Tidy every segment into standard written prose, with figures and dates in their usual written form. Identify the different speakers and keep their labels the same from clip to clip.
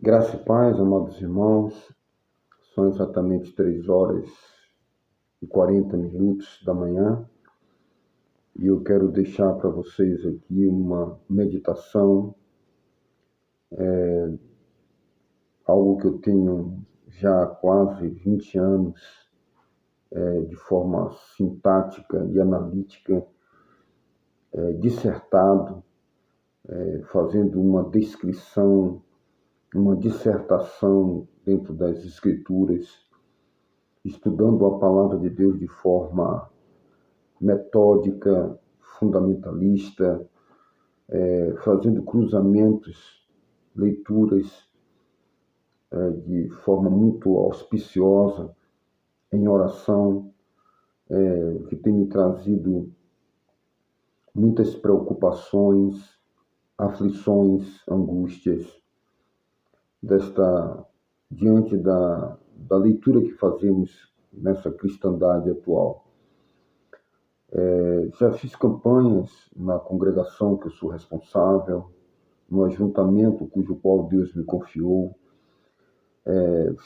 Speaker 1: Graça e paz, amados irmãos, são exatamente 3h40 da manhã e eu quero deixar para vocês aqui uma meditação, algo que eu tenho já há quase 20 anos, de forma sintática e analítica, dissertado, fazendo uma descrição, uma dissertação dentro das Escrituras, estudando a palavra de Deus de forma metódica, fundamentalista, fazendo cruzamentos, leituras de forma muito auspiciosa, em oração, que tem me trazido muitas preocupações, aflições, angústias, diante da leitura que fazemos nessa cristandade atual. Já fiz campanhas na congregação que eu sou responsável, no ajuntamento cujo qual Deus me confiou.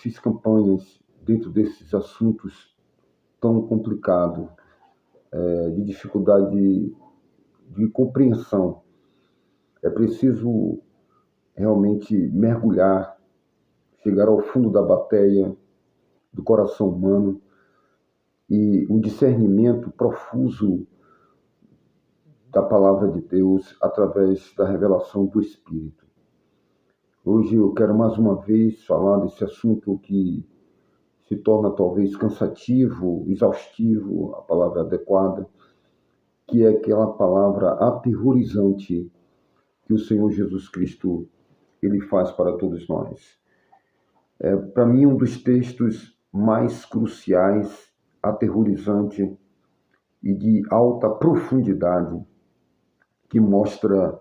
Speaker 1: Fiz campanhas dentro desses assuntos tão complicados, de dificuldade de compreensão. É preciso realmente mergulhar, chegar ao fundo da bateia do coração humano e um discernimento profuso da palavra de Deus através da revelação do Espírito. Hoje eu quero mais uma vez falar desse assunto que se torna talvez cansativo, exaustivo, a palavra adequada, que é aquela palavra aterrorizante que o Senhor Jesus Cristo ele faz para todos nós. Para mim, um dos textos mais cruciais, aterrorizante e de alta profundidade, que mostra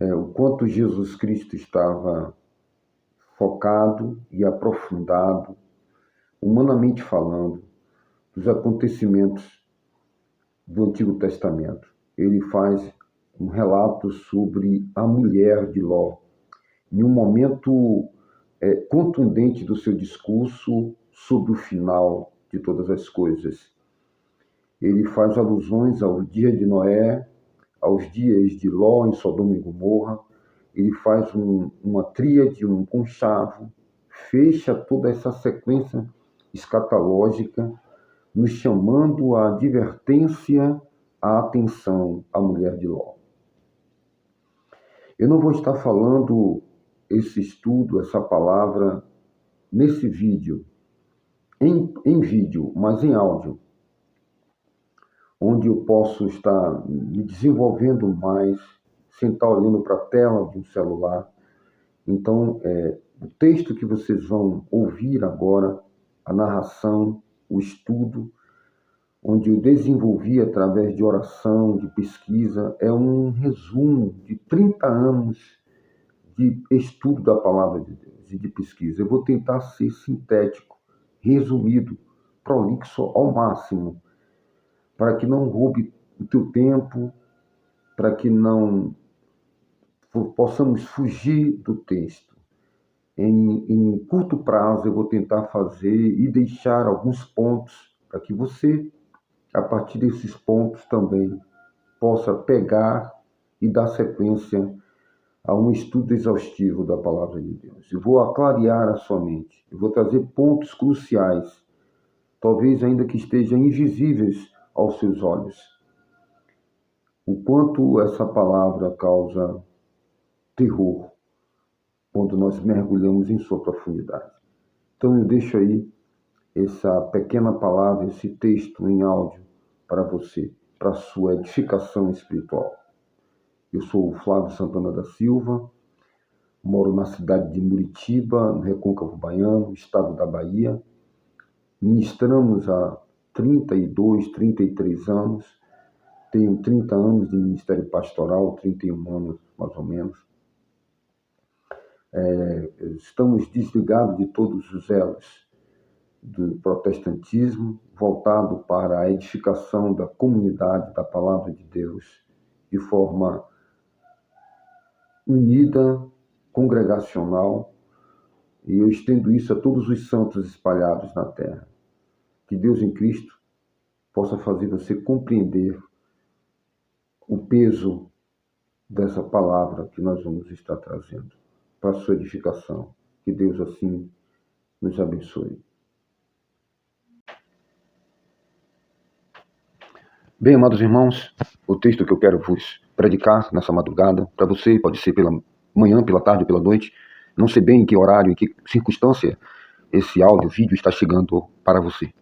Speaker 1: o quanto Jesus Cristo estava focado e aprofundado, humanamente falando, dos acontecimentos do Antigo Testamento. Ele faz um relato sobre a mulher de Ló, em um momento contundente do seu discurso sobre o final de todas as coisas. Ele faz alusões ao dia de Noé, aos dias de Ló em Sodoma e Gomorra. Ele faz uma tríade, um conchavo, fecha toda essa sequência escatológica, nos chamando à advertência, à atenção à mulher de Ló. Eu não vou estar falando esse estudo, essa palavra, nesse vídeo, em vídeo, mas em áudio, onde eu posso estar me desenvolvendo mais, sem estar olhando para a tela de um celular. Então, o texto que vocês vão ouvir agora, a narração, o estudo, onde eu desenvolvi através de oração, de pesquisa, é um resumo de 30 anos de estudo da palavra de Deus e de pesquisa. Eu vou tentar ser sintético, resumido, prolixo ao máximo, para que não roube o teu tempo, para que não possamos fugir do texto. Em curto prazo, eu vou tentar fazer e deixar alguns pontos para que você, a partir desses pontos também, possa pegar e dar sequência a um estudo exaustivo da palavra de Deus. Eu vou clarear a sua mente, eu vou trazer pontos cruciais, talvez ainda que estejam invisíveis aos seus olhos. O quanto essa palavra causa terror quando nós mergulhamos em sua profundidade. Então eu deixo aí essa pequena palavra, esse texto em áudio para você, para a sua edificação espiritual. Eu sou o Flávio Santana da Silva, moro na cidade de Muritiba, no Recôncavo Baiano, estado da Bahia. Ministramos há 32, 33 anos. Tenho 30 anos de ministério pastoral, 31 anos mais ou menos. Estamos desligados de todos os elos do protestantismo, voltado para a edificação da comunidade da palavra de Deus, de forma unida, congregacional, E eu estendo isso a todos os santos espalhados na terra. Que Deus em Cristo possa fazer você compreender o peso dessa palavra que nós vamos estar trazendo para a sua edificação. Que Deus assim nos abençoe. Bem, amados irmãos, o texto que eu quero vos predicar nessa madrugada, para você, pode ser pela manhã, pela tarde, pela noite, não sei bem em que horário, em que circunstância esse áudio, vídeo está chegando para você.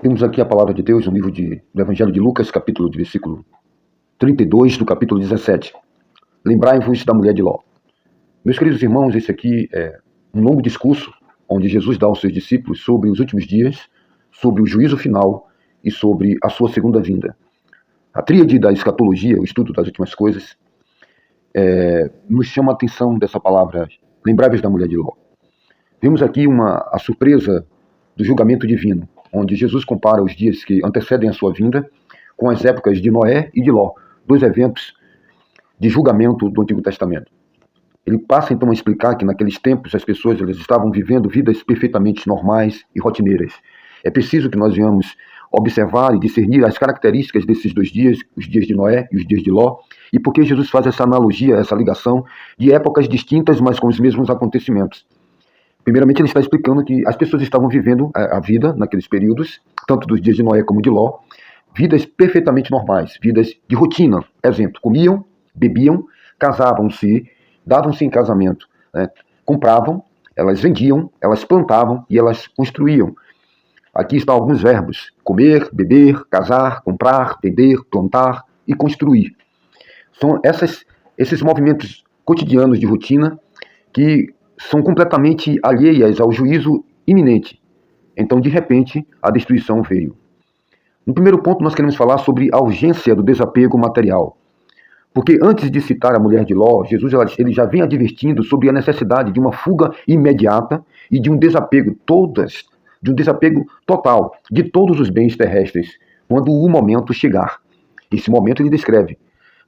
Speaker 1: Temos aqui a palavra de Deus no livro do Evangelho de Lucas, capítulo de versículo 32 do capítulo 17. Lembrai-vos da mulher de Ló. Meus queridos irmãos, esse aqui é um longo discurso onde Jesus dá aos seus discípulos sobre os últimos dias, sobre o juízo final e sobre a sua segunda vinda. A tríade da escatologia, o estudo das últimas coisas, nos chama a atenção dessa palavra, lembrai-vos da mulher de Ló. Vemos aqui a surpresa do julgamento divino, onde Jesus compara os dias que antecedem a sua vinda com as épocas de Noé e de Ló, dois eventos de julgamento do Antigo Testamento. Ele passa então a explicar que naqueles tempos as pessoas elas estavam vivendo vidas perfeitamente normais e rotineiras. É preciso que nós venhamos observar e discernir as características desses dois dias, os dias de Noé e os dias de Ló, e por que Jesus faz essa analogia, essa ligação de épocas distintas, mas com os mesmos acontecimentos. Primeiramente, ele está explicando que as pessoas estavam vivendo a vida naqueles períodos, tanto dos dias de Noé como de Ló, vidas perfeitamente normais, vidas de rotina. Exemplo, comiam, bebiam, casavam-se, davam-se em casamento, né? Compravam, elas vendiam, elas plantavam e elas construíam. Aqui estão alguns verbos: comer, beber, casar, comprar, vender, plantar e construir. São esses movimentos cotidianos de rotina que são completamente alheias ao juízo iminente. Então, de repente, a destruição veio. No primeiro ponto, nós queremos falar sobre a urgência do desapego material. Porque antes de citar a mulher de Ló, Jesus ele já vem advertindo sobre a necessidade de uma fuga imediata e de um desapego total de todos os bens terrestres, quando o momento chegar. Esse momento ele descreve: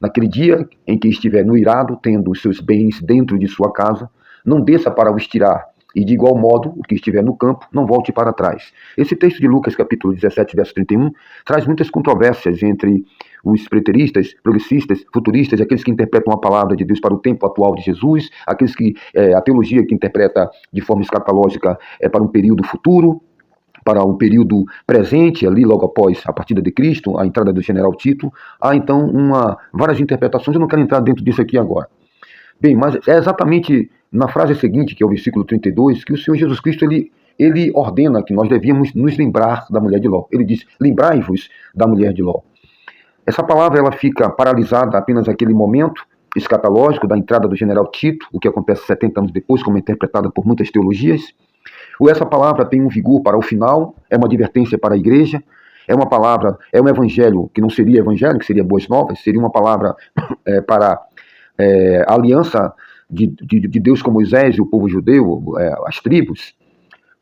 Speaker 1: naquele dia em que estiver no irado, tendo os seus bens dentro de sua casa, não desça para os tirar, e de igual modo, o que estiver no campo, não volte para trás. Esse texto de Lucas, capítulo 17, verso 31, traz muitas controvérsias entre os preteristas, progressistas, futuristas, aqueles que interpretam a palavra de Deus para o tempo atual de Jesus, aqueles que, a teologia que interpreta de forma escatológica para um período futuro, para um período presente, ali logo após a partida de Cristo, a entrada do general Tito. Há então várias interpretações, eu não quero entrar dentro disso aqui agora. Bem, mas é exatamente na frase seguinte, que é o versículo 32, que o Senhor Jesus Cristo ele ordena que nós devíamos nos lembrar da mulher de Ló. Ele diz: lembrai-vos da mulher de Ló. Essa palavra ela fica paralisada apenas naquele momento escatológico da entrada do general Tito, o que acontece 70 anos depois, como é interpretada por muitas teologias. Ou essa palavra tem um vigor para o final, é uma advertência para a igreja, é uma palavra, é um evangelho que não seria evangelho, que seria boas novas, seria uma palavra para a aliança de Deus com Moisés e o povo judeu, as tribos.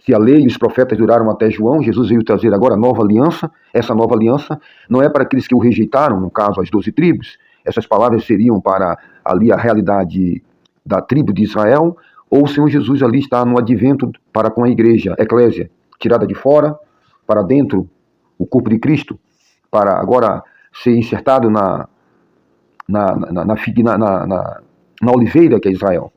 Speaker 1: Se a lei e os profetas duraram até João, Jesus veio trazer agora a nova aliança. Essa nova aliança não é para aqueles que o rejeitaram, no caso as 12 tribos. Essas palavras seriam para ali a realidade da tribo de Israel, ou o Senhor Jesus ali está no advento para com a igreja, a eclésia, tirada de fora, para dentro, o corpo de Cristo, para agora ser insertado na oliveira que é Israel.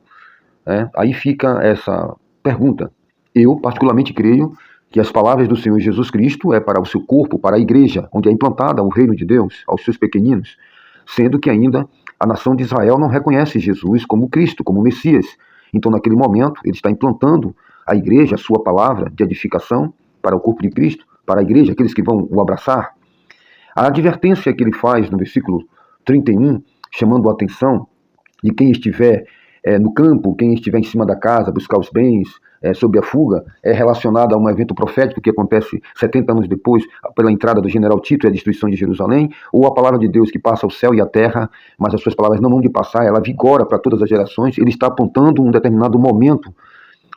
Speaker 1: Aí fica essa pergunta. Eu, particularmente, creio que as palavras do Senhor Jesus Cristo é para o seu corpo, para a igreja, onde é implantada o reino de Deus, aos seus pequeninos, sendo que ainda a nação de Israel não reconhece Jesus como Cristo, como Messias. Então, naquele momento, ele está implantando a igreja, a sua palavra de edificação para o corpo de Cristo, para a igreja, aqueles que vão o abraçar. A advertência que ele faz no versículo 31, chamando a atenção de quem estiver no campo, quem estiver em cima da casa, buscar os bens, sob a fuga, é relacionada a um evento profético que acontece 70 anos depois, pela entrada do general Tito e a destruição de Jerusalém, ou a palavra de Deus que passa o céu e a terra, mas as suas palavras não vão de passar, ela vigora para todas as gerações. Ele está apontando um determinado momento,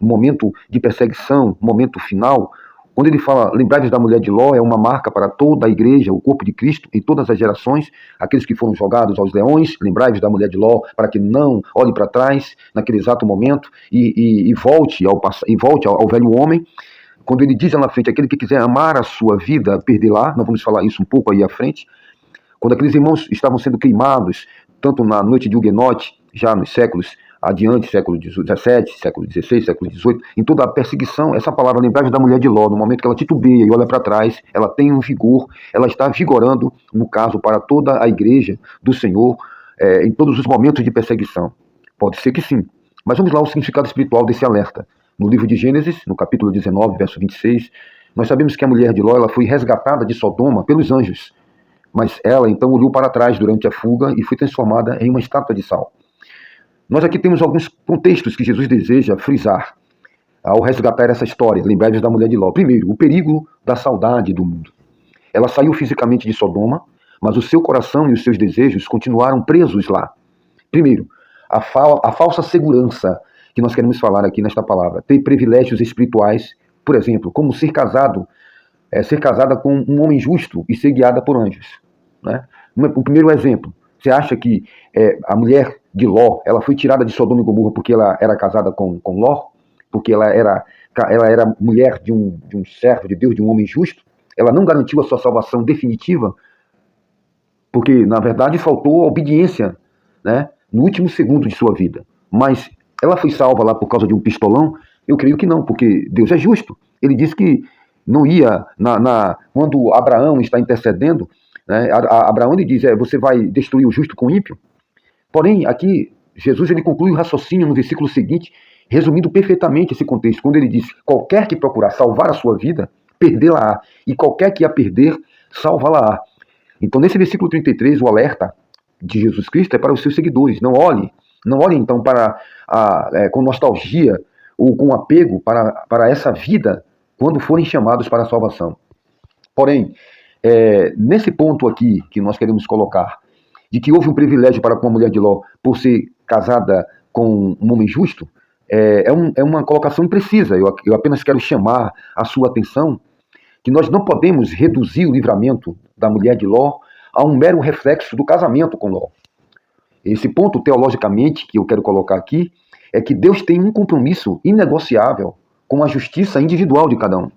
Speaker 1: um momento de perseguição, um momento final, Quando ele fala, lembrai-vos da mulher de Ló, é uma marca para toda a igreja, o corpo de Cristo, em todas as gerações, aqueles que foram jogados aos leões, lembrai-vos da mulher de Ló, para que não olhe para trás naquele exato momento e volte ao velho homem. Quando ele diz lá na frente, aquele que quiser amar a sua vida, perdê-la, nós vamos falar isso um pouco aí à frente. Quando aqueles irmãos estavam sendo queimados, tanto na noite de Huguenote, já nos séculos adiante, século XVII, século XVI, século XVIII, em toda a perseguição, essa palavra, lembrai-vos da mulher de Ló, no momento que ela titubeia e olha para trás, ela tem um vigor, ela está vigorando, no caso, para toda a igreja do Senhor, em todos os momentos de perseguição. Pode ser que sim. Mas vamos lá o significado espiritual desse alerta. No livro de Gênesis, no capítulo 19, verso 26, nós sabemos que a mulher de Ló ela foi resgatada de Sodoma pelos anjos, mas ela então olhou para trás durante a fuga e foi transformada em uma estátua de sal. Nós aqui temos alguns contextos que Jesus deseja frisar ao resgatar essa história, lembrai-vos da mulher de Ló. Primeiro, o perigo da saudade do mundo. Ela saiu fisicamente de Sodoma, mas o seu coração e os seus desejos continuaram presos lá. Primeiro, a falsa segurança que nós queremos falar aqui nesta palavra. Ter privilégios espirituais, por exemplo, como ser casada com um homem justo e ser guiada por anjos. Né? O primeiro exemplo, você acha que a mulher de Ló, ela foi tirada de Sodoma e Gomorra porque ela era casada com Ló? Porque ela era mulher de um servo de Deus, de um homem justo? Ela não garantiu a sua salvação definitiva? Porque, na verdade, faltou a obediência, né, no último segundo de sua vida. Mas ela foi salva lá por causa de um pistolão? Eu creio que não, porque Deus é justo. Ele disse que não ia, quando Abraão está intercedendo, né, Abraão ele diz, você vai destruir o justo com o ímpio? Porém, aqui, Jesus ele conclui o raciocínio no versículo seguinte, resumindo perfeitamente esse contexto, quando ele diz, qualquer que procurar salvar a sua vida, perdê-la-á, e qualquer que a perder, salvá-la-á. Então, nesse versículo 33, o alerta de Jesus Cristo é para os seus seguidores. Não olhe então com nostalgia ou com apego para essa vida quando forem chamados para a salvação. Porém, nesse ponto aqui que nós queremos colocar, de que houve um privilégio para com a mulher de Ló por ser casada com um homem justo, é uma colocação imprecisa. Eu apenas quero chamar a sua atenção que nós não podemos reduzir o livramento da mulher de Ló a um mero reflexo do casamento com Ló. Esse ponto, teologicamente, que eu quero colocar aqui, é que Deus tem um compromisso inegociável com a justiça individual de cada um.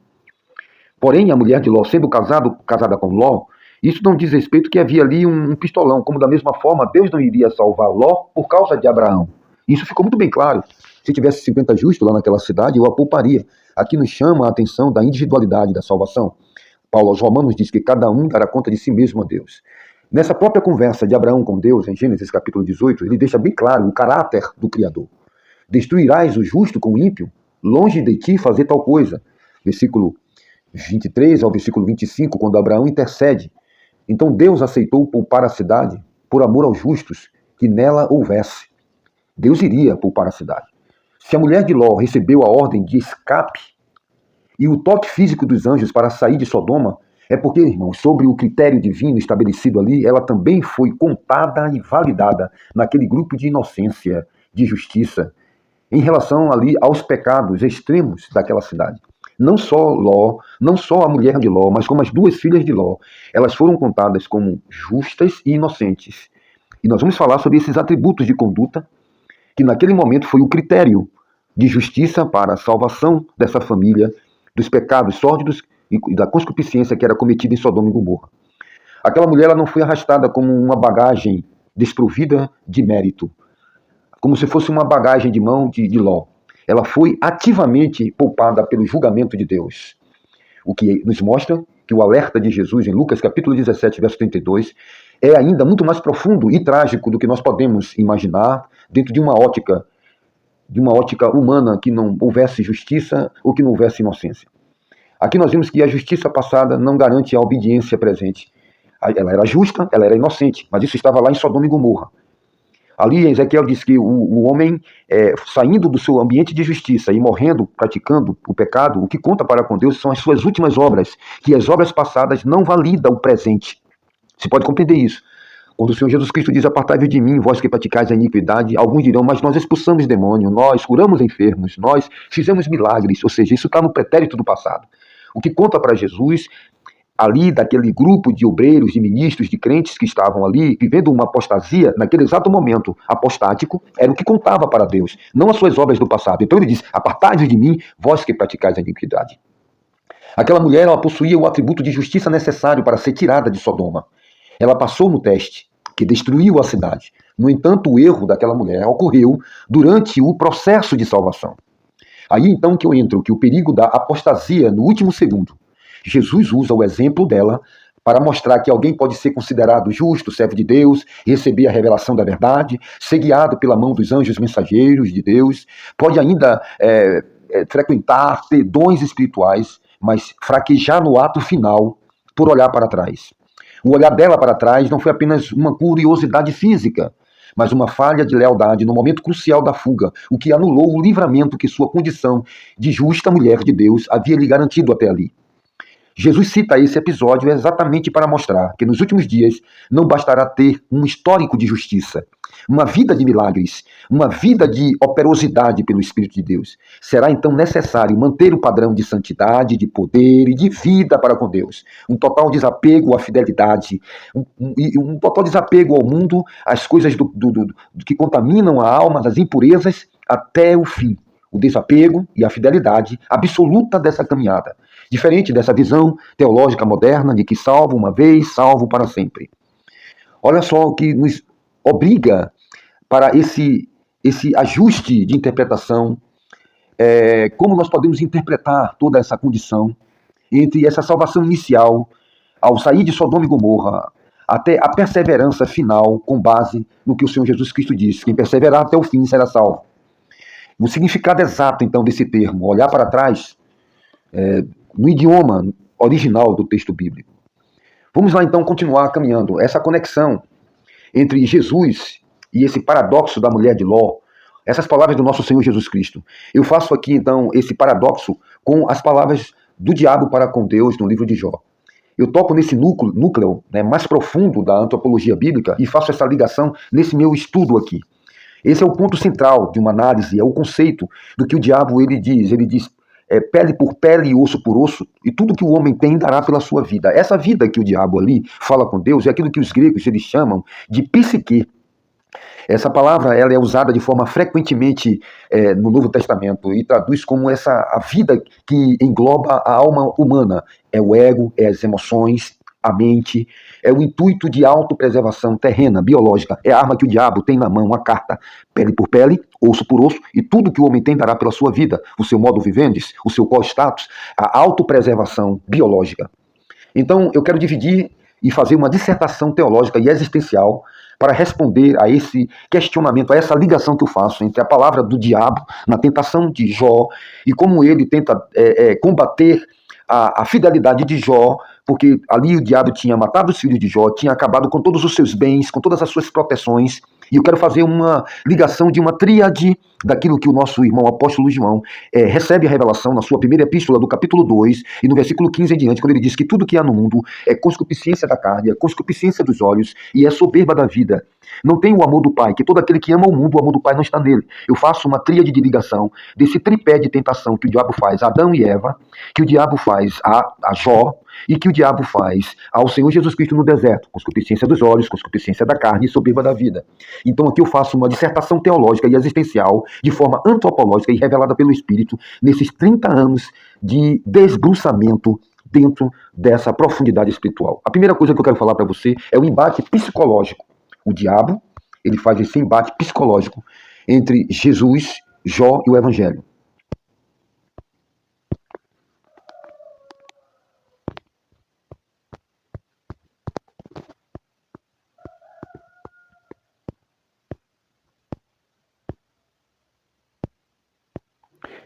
Speaker 1: Porém, a mulher de Ló, sendo casada com Ló, isso não diz respeito que havia ali um pistolão, como da mesma forma Deus não iria salvar Ló por causa de Abraão. Isso ficou muito bem claro. Se tivesse 50 justos lá naquela cidade, eu a pouparia. Aqui nos chama a atenção da individualidade da salvação. Paulo aos Romanos diz que cada um dará conta de si mesmo a Deus. Nessa própria conversa de Abraão com Deus, em Gênesis capítulo 18, ele deixa bem claro o caráter do Criador. Destruirás o justo com o ímpio? Longe de ti fazer tal coisa. Versículo 23 ao versículo 25, quando Abraão intercede. Então Deus aceitou poupar a cidade por amor aos justos que nela houvesse. Deus iria poupar a cidade. Se a mulher de Ló recebeu a ordem de escape e o toque físico dos anjos para sair de Sodoma, é porque, irmãos, sobre o critério divino estabelecido ali, ela também foi contada e validada naquele grupo de inocência, de justiça, em relação ali aos pecados extremos daquela cidade. Não só Ló, não só a mulher de Ló, mas como as duas filhas de Ló, elas foram contadas como justas e inocentes. E nós vamos falar sobre esses atributos de conduta, que naquele momento foi o critério de justiça para a salvação dessa família, dos pecados sórdidos e da concupiscência que era cometida em Sodoma e Gomorra. Aquela mulher ela não foi arrastada como uma bagagem desprovida de mérito, como se fosse uma bagagem de mão de Ló. Ela foi ativamente poupada pelo julgamento de Deus. O que nos mostra que o alerta de Jesus em Lucas capítulo 17, verso 32, é ainda muito mais profundo e trágico do que nós podemos imaginar dentro de uma ótica humana, que não houvesse justiça ou que não houvesse inocência. Aqui nós vimos que a justiça passada não garante a obediência presente. Ela era justa, ela era inocente, mas isso estava lá em Sodoma e Gomorra. Ali Ezequiel diz que o homem, saindo do seu ambiente de justiça e morrendo, praticando o pecado, o que conta para com Deus são as suas últimas obras, que as obras passadas não validam o presente. Você pode compreender isso. Quando o Senhor Jesus Cristo diz, apartai-vos de mim, vós que praticais a iniquidade, alguns dirão, mas nós expulsamos demônio, nós curamos enfermos, nós fizemos milagres, ou seja, isso está no pretérito do passado. o que conta para Jesus ali daquele grupo de obreiros, de ministros, de crentes que estavam ali vivendo uma apostasia, naquele exato momento apostático, era o que contava para Deus, não as suas obras do passado. Então ele diz: apartai-vos de mim, vós que praticais a iniquidade. Aquela mulher, ela possuía o atributo de justiça necessário para ser tirada de Sodoma. Ela passou no teste, que destruiu a cidade. No entanto, o erro daquela mulher ocorreu durante o processo de salvação. Aí então que eu entro, que o perigo da apostasia no último segundo. Jesus usa o exemplo dela para mostrar que alguém pode ser considerado justo, servo de Deus, receber a revelação da verdade, ser guiado pela mão dos anjos mensageiros de Deus, pode ainda frequentar, ter dons espirituais, mas fraquejar no ato final por olhar para trás. O olhar dela para trás não foi apenas uma curiosidade física, mas uma falha de lealdade no momento crucial da fuga, o que anulou o livramento que sua condição de justa mulher de Deus havia lhe garantido até ali. Jesus cita esse episódio exatamente para mostrar que nos últimos dias não bastará ter um histórico de justiça, uma vida de milagres, uma vida de operosidade pelo Espírito de Deus. Será então necessário manter o padrão de santidade, de poder e de vida para com Deus. Um total desapego à fidelidade, um total desapego ao mundo, às coisas que contaminam a alma, das impurezas, até o fim. O desapego e a fidelidade absoluta dessa caminhada. Diferente dessa visão teológica moderna de que salvo uma vez, salvo para sempre. Olha só o que nos obriga para esse ajuste de interpretação, como nós podemos interpretar toda essa condição entre essa salvação inicial, ao sair de Sodoma e Gomorra, até a perseverança final, com base no que o Senhor Jesus Cristo disse: quem perseverar até o fim será salvo. O significado exato, então, desse termo, olhar para trás, no idioma original do texto bíblico. Vamos lá, então, continuar caminhando. Essa conexão entre Jesus e esse paradoxo da mulher de Ló, essas palavras do nosso Senhor Jesus Cristo. Eu faço aqui, então, esse paradoxo com as palavras do diabo para com Deus no livro de Jó. Eu toco nesse núcleo mais profundo da antropologia bíblica e faço essa ligação nesse meu estudo aqui. Esse é o ponto central de uma análise, é o conceito do que o diabo ele diz pele por pele e osso por osso, e tudo que o homem tem dará pela sua vida. Essa vida que o diabo ali fala com Deus é aquilo que os gregos eles chamam de psique. Essa palavra ela é usada de forma frequentemente no Novo Testamento e traduz como a vida que engloba a alma humana. É o ego, é as emoções, a mente, é o intuito de autopreservação terrena, biológica. É a arma que o diabo tem na mão, a carta, pele por pele, osso por osso, e tudo que o homem tem dará pela sua vida, o seu modo vivendis, o seu qual-status, a autopreservação biológica. Então, eu quero dividir e fazer uma dissertação teológica e existencial para responder a esse questionamento, a essa ligação que eu faço entre a palavra do diabo na tentação de Jó e como ele tenta combater a fidelidade de Jó, porque ali o diabo tinha matado os filhos de Jó, tinha acabado com todos os seus bens, com todas as suas proteções, e eu quero fazer uma ligação de uma tríade daquilo que o nosso irmão apóstolo João recebe a revelação na sua primeira epístola do capítulo 2, e no versículo 15 em diante, quando ele diz que tudo que há no mundo é concupiscência da carne, é concupiscência dos olhos e é soberba da vida. Não tem o amor do Pai, que todo aquele que ama o mundo, o amor do Pai não está nele. Eu faço uma tríade de ligação desse tripé de tentação que o diabo faz a Adão e Eva, que o diabo faz a Jó, e que o diabo faz ao Senhor Jesus Cristo no deserto, concupiscência dos olhos, concupiscência da carne e soberba da vida. Então aqui eu faço uma dissertação teológica e existencial de forma antropológica e revelada pelo Espírito nesses 30 anos de desbruçamento dentro dessa profundidade espiritual. A primeira coisa que eu quero falar para você é o embate psicológico. O diabo, ele faz esse embate psicológico entre Jesus, Jó e o Evangelho.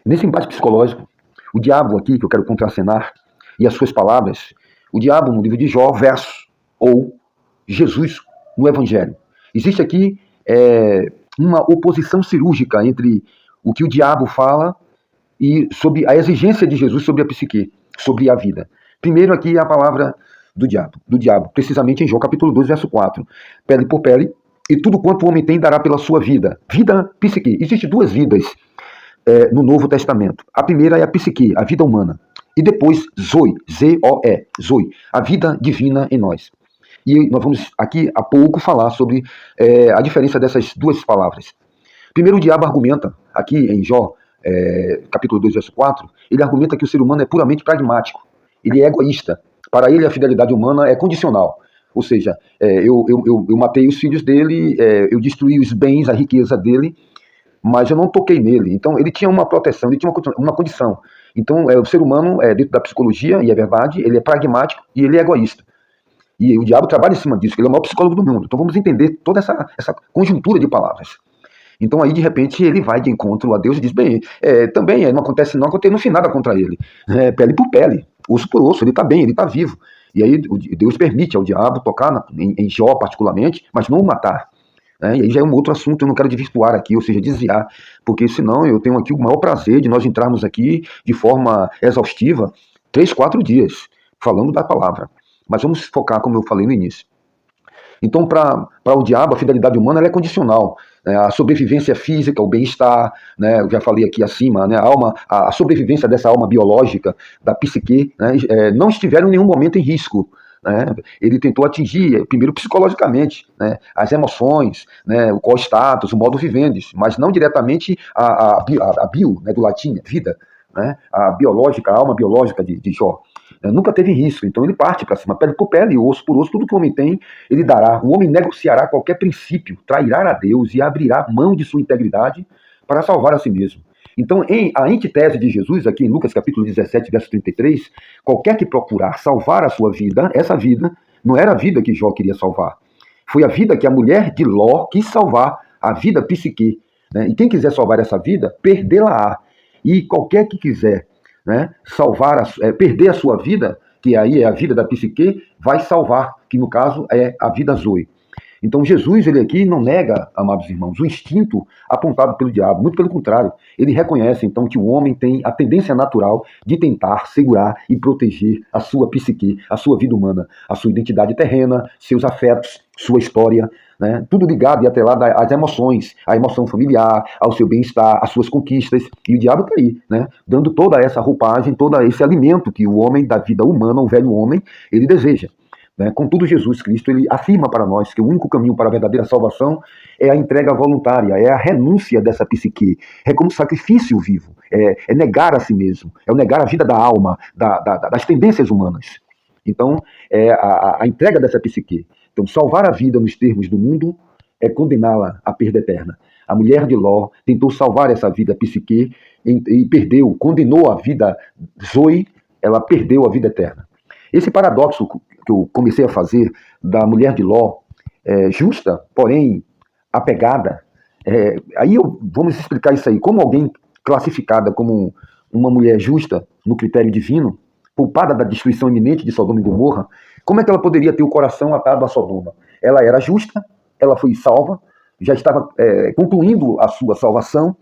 Speaker 1: Nesse embate psicológico, o diabo aqui, que eu quero contracenar, e as suas palavras, o diabo no livro de Jó, verso, ou Jesus no Evangelho. Existe aqui uma oposição cirúrgica entre o que o diabo fala e sobre a exigência de Jesus sobre a psique, sobre a vida. Primeiro aqui a palavra do diabo, precisamente em Jó capítulo 2, verso 4. Pele por pele, e tudo quanto o homem tem dará pela sua vida. Vida, psique. Existem duas vidas no Novo Testamento. A primeira é a psique, a vida humana. e depois Zoe, Z-O-E, Zoe, a vida divina em nós. E nós vamos aqui a pouco falar sobre a diferença dessas duas palavras. Primeiro, o diabo argumenta, aqui em Jó, capítulo 2, verso 4, ele argumenta que o ser humano é puramente pragmático, ele é egoísta. Para ele, a fidelidade humana é condicional. Ou seja, eu matei os filhos dele, eu destruí os bens, a riqueza dele, mas eu não toquei nele. Então, ele tinha uma proteção, ele tinha uma condição. Então, o ser humano, dentro da psicologia, e é verdade, ele é pragmático e ele é egoísta. E o diabo trabalha em cima disso, ele é o maior psicólogo do mundo. Então, vamos entender toda essa conjuntura de palavras. Então, aí, de repente, ele vai de encontro a Deus e diz, bem, também não acontece não fiz nada contra ele. Pele por pele, osso por osso, ele está bem, ele está vivo. E aí, Deus permite ao diabo tocar em Jó, particularmente, mas não o matar. E aí já é um outro assunto, eu não quero desvirtuar aqui, ou seja, desviar, porque senão eu tenho aqui o maior prazer de nós entrarmos aqui de forma exaustiva, 3, 4 dias, falando da palavra. Mas vamos focar, como eu falei no início. Então, para o diabo, a fidelidade humana ela é condicional. A sobrevivência física, o bem-estar, eu já falei aqui acima, a alma, a sobrevivência dessa alma biológica, da psique, não estiveram em nenhum momento em risco. Ele tentou atingir, primeiro psicologicamente, as emoções, o status, o modo vivendi, mas não diretamente a bio, do latim, vida, a biológica, a alma biológica de Jó. Nunca teve risco, então ele parte para cima, pele por pele, osso por osso, tudo que o homem tem, ele dará. O homem negociará qualquer princípio, trairá a Deus e abrirá mão de sua integridade para salvar a si mesmo. Então, a antitese de Jesus, aqui em Lucas capítulo 17, verso 33, qualquer que procurar salvar a sua vida, essa vida não era a vida que Jó queria salvar. Foi a vida que a mulher de Ló quis salvar, a vida psique. E quem quiser salvar essa vida, perdê-la-á. E qualquer que quiser perder a sua vida, que aí é a vida da psique, vai salvar, que no caso é a vida Zoe. Então Jesus, ele aqui não nega, amados irmãos, o instinto apontado pelo diabo, muito pelo contrário, ele reconhece então que o homem tem a tendência natural de tentar segurar e proteger a sua psique, a sua vida humana, a sua identidade terrena, seus afetos, sua história, tudo ligado e atrelado às emoções, à emoção familiar, ao seu bem-estar, às suas conquistas, e o diabo está aí, dando toda essa roupagem, todo esse alimento que o homem da vida humana, o velho homem, ele deseja. Contudo, Jesus Cristo, ele afirma para nós que o único caminho para a verdadeira salvação é a entrega voluntária, é a renúncia dessa psique, é como sacrifício vivo, é negar a si mesmo, é o negar a vida da alma, das tendências humanas. Então, é a entrega dessa psique. Então, salvar a vida nos termos do mundo é condená-la à perda eterna. A mulher de Ló tentou salvar essa vida psique e perdeu, condenou a vida Zoe, ela perdeu a vida eterna. Esse paradoxo que eu comecei a fazer da mulher de Ló, justa, porém apegada, aí vamos explicar isso aí. Como alguém classificada como uma mulher justa no critério divino, poupada da destruição iminente de Sodoma e Gomorra, como é que ela poderia ter o coração atado a Sodoma? Ela era justa, ela foi salva, já estava concluindo a sua salvação.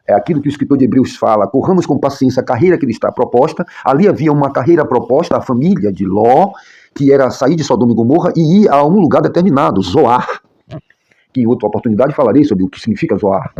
Speaker 1: É aquilo que o escritor de Hebreus fala, corramos com paciência a carreira que lhe está proposta. Ali havia uma carreira proposta à família de Ló, que era sair de Sodoma e Gomorra e ir a um lugar determinado, Zoar, que em outra oportunidade falarei sobre o que significa Zoar.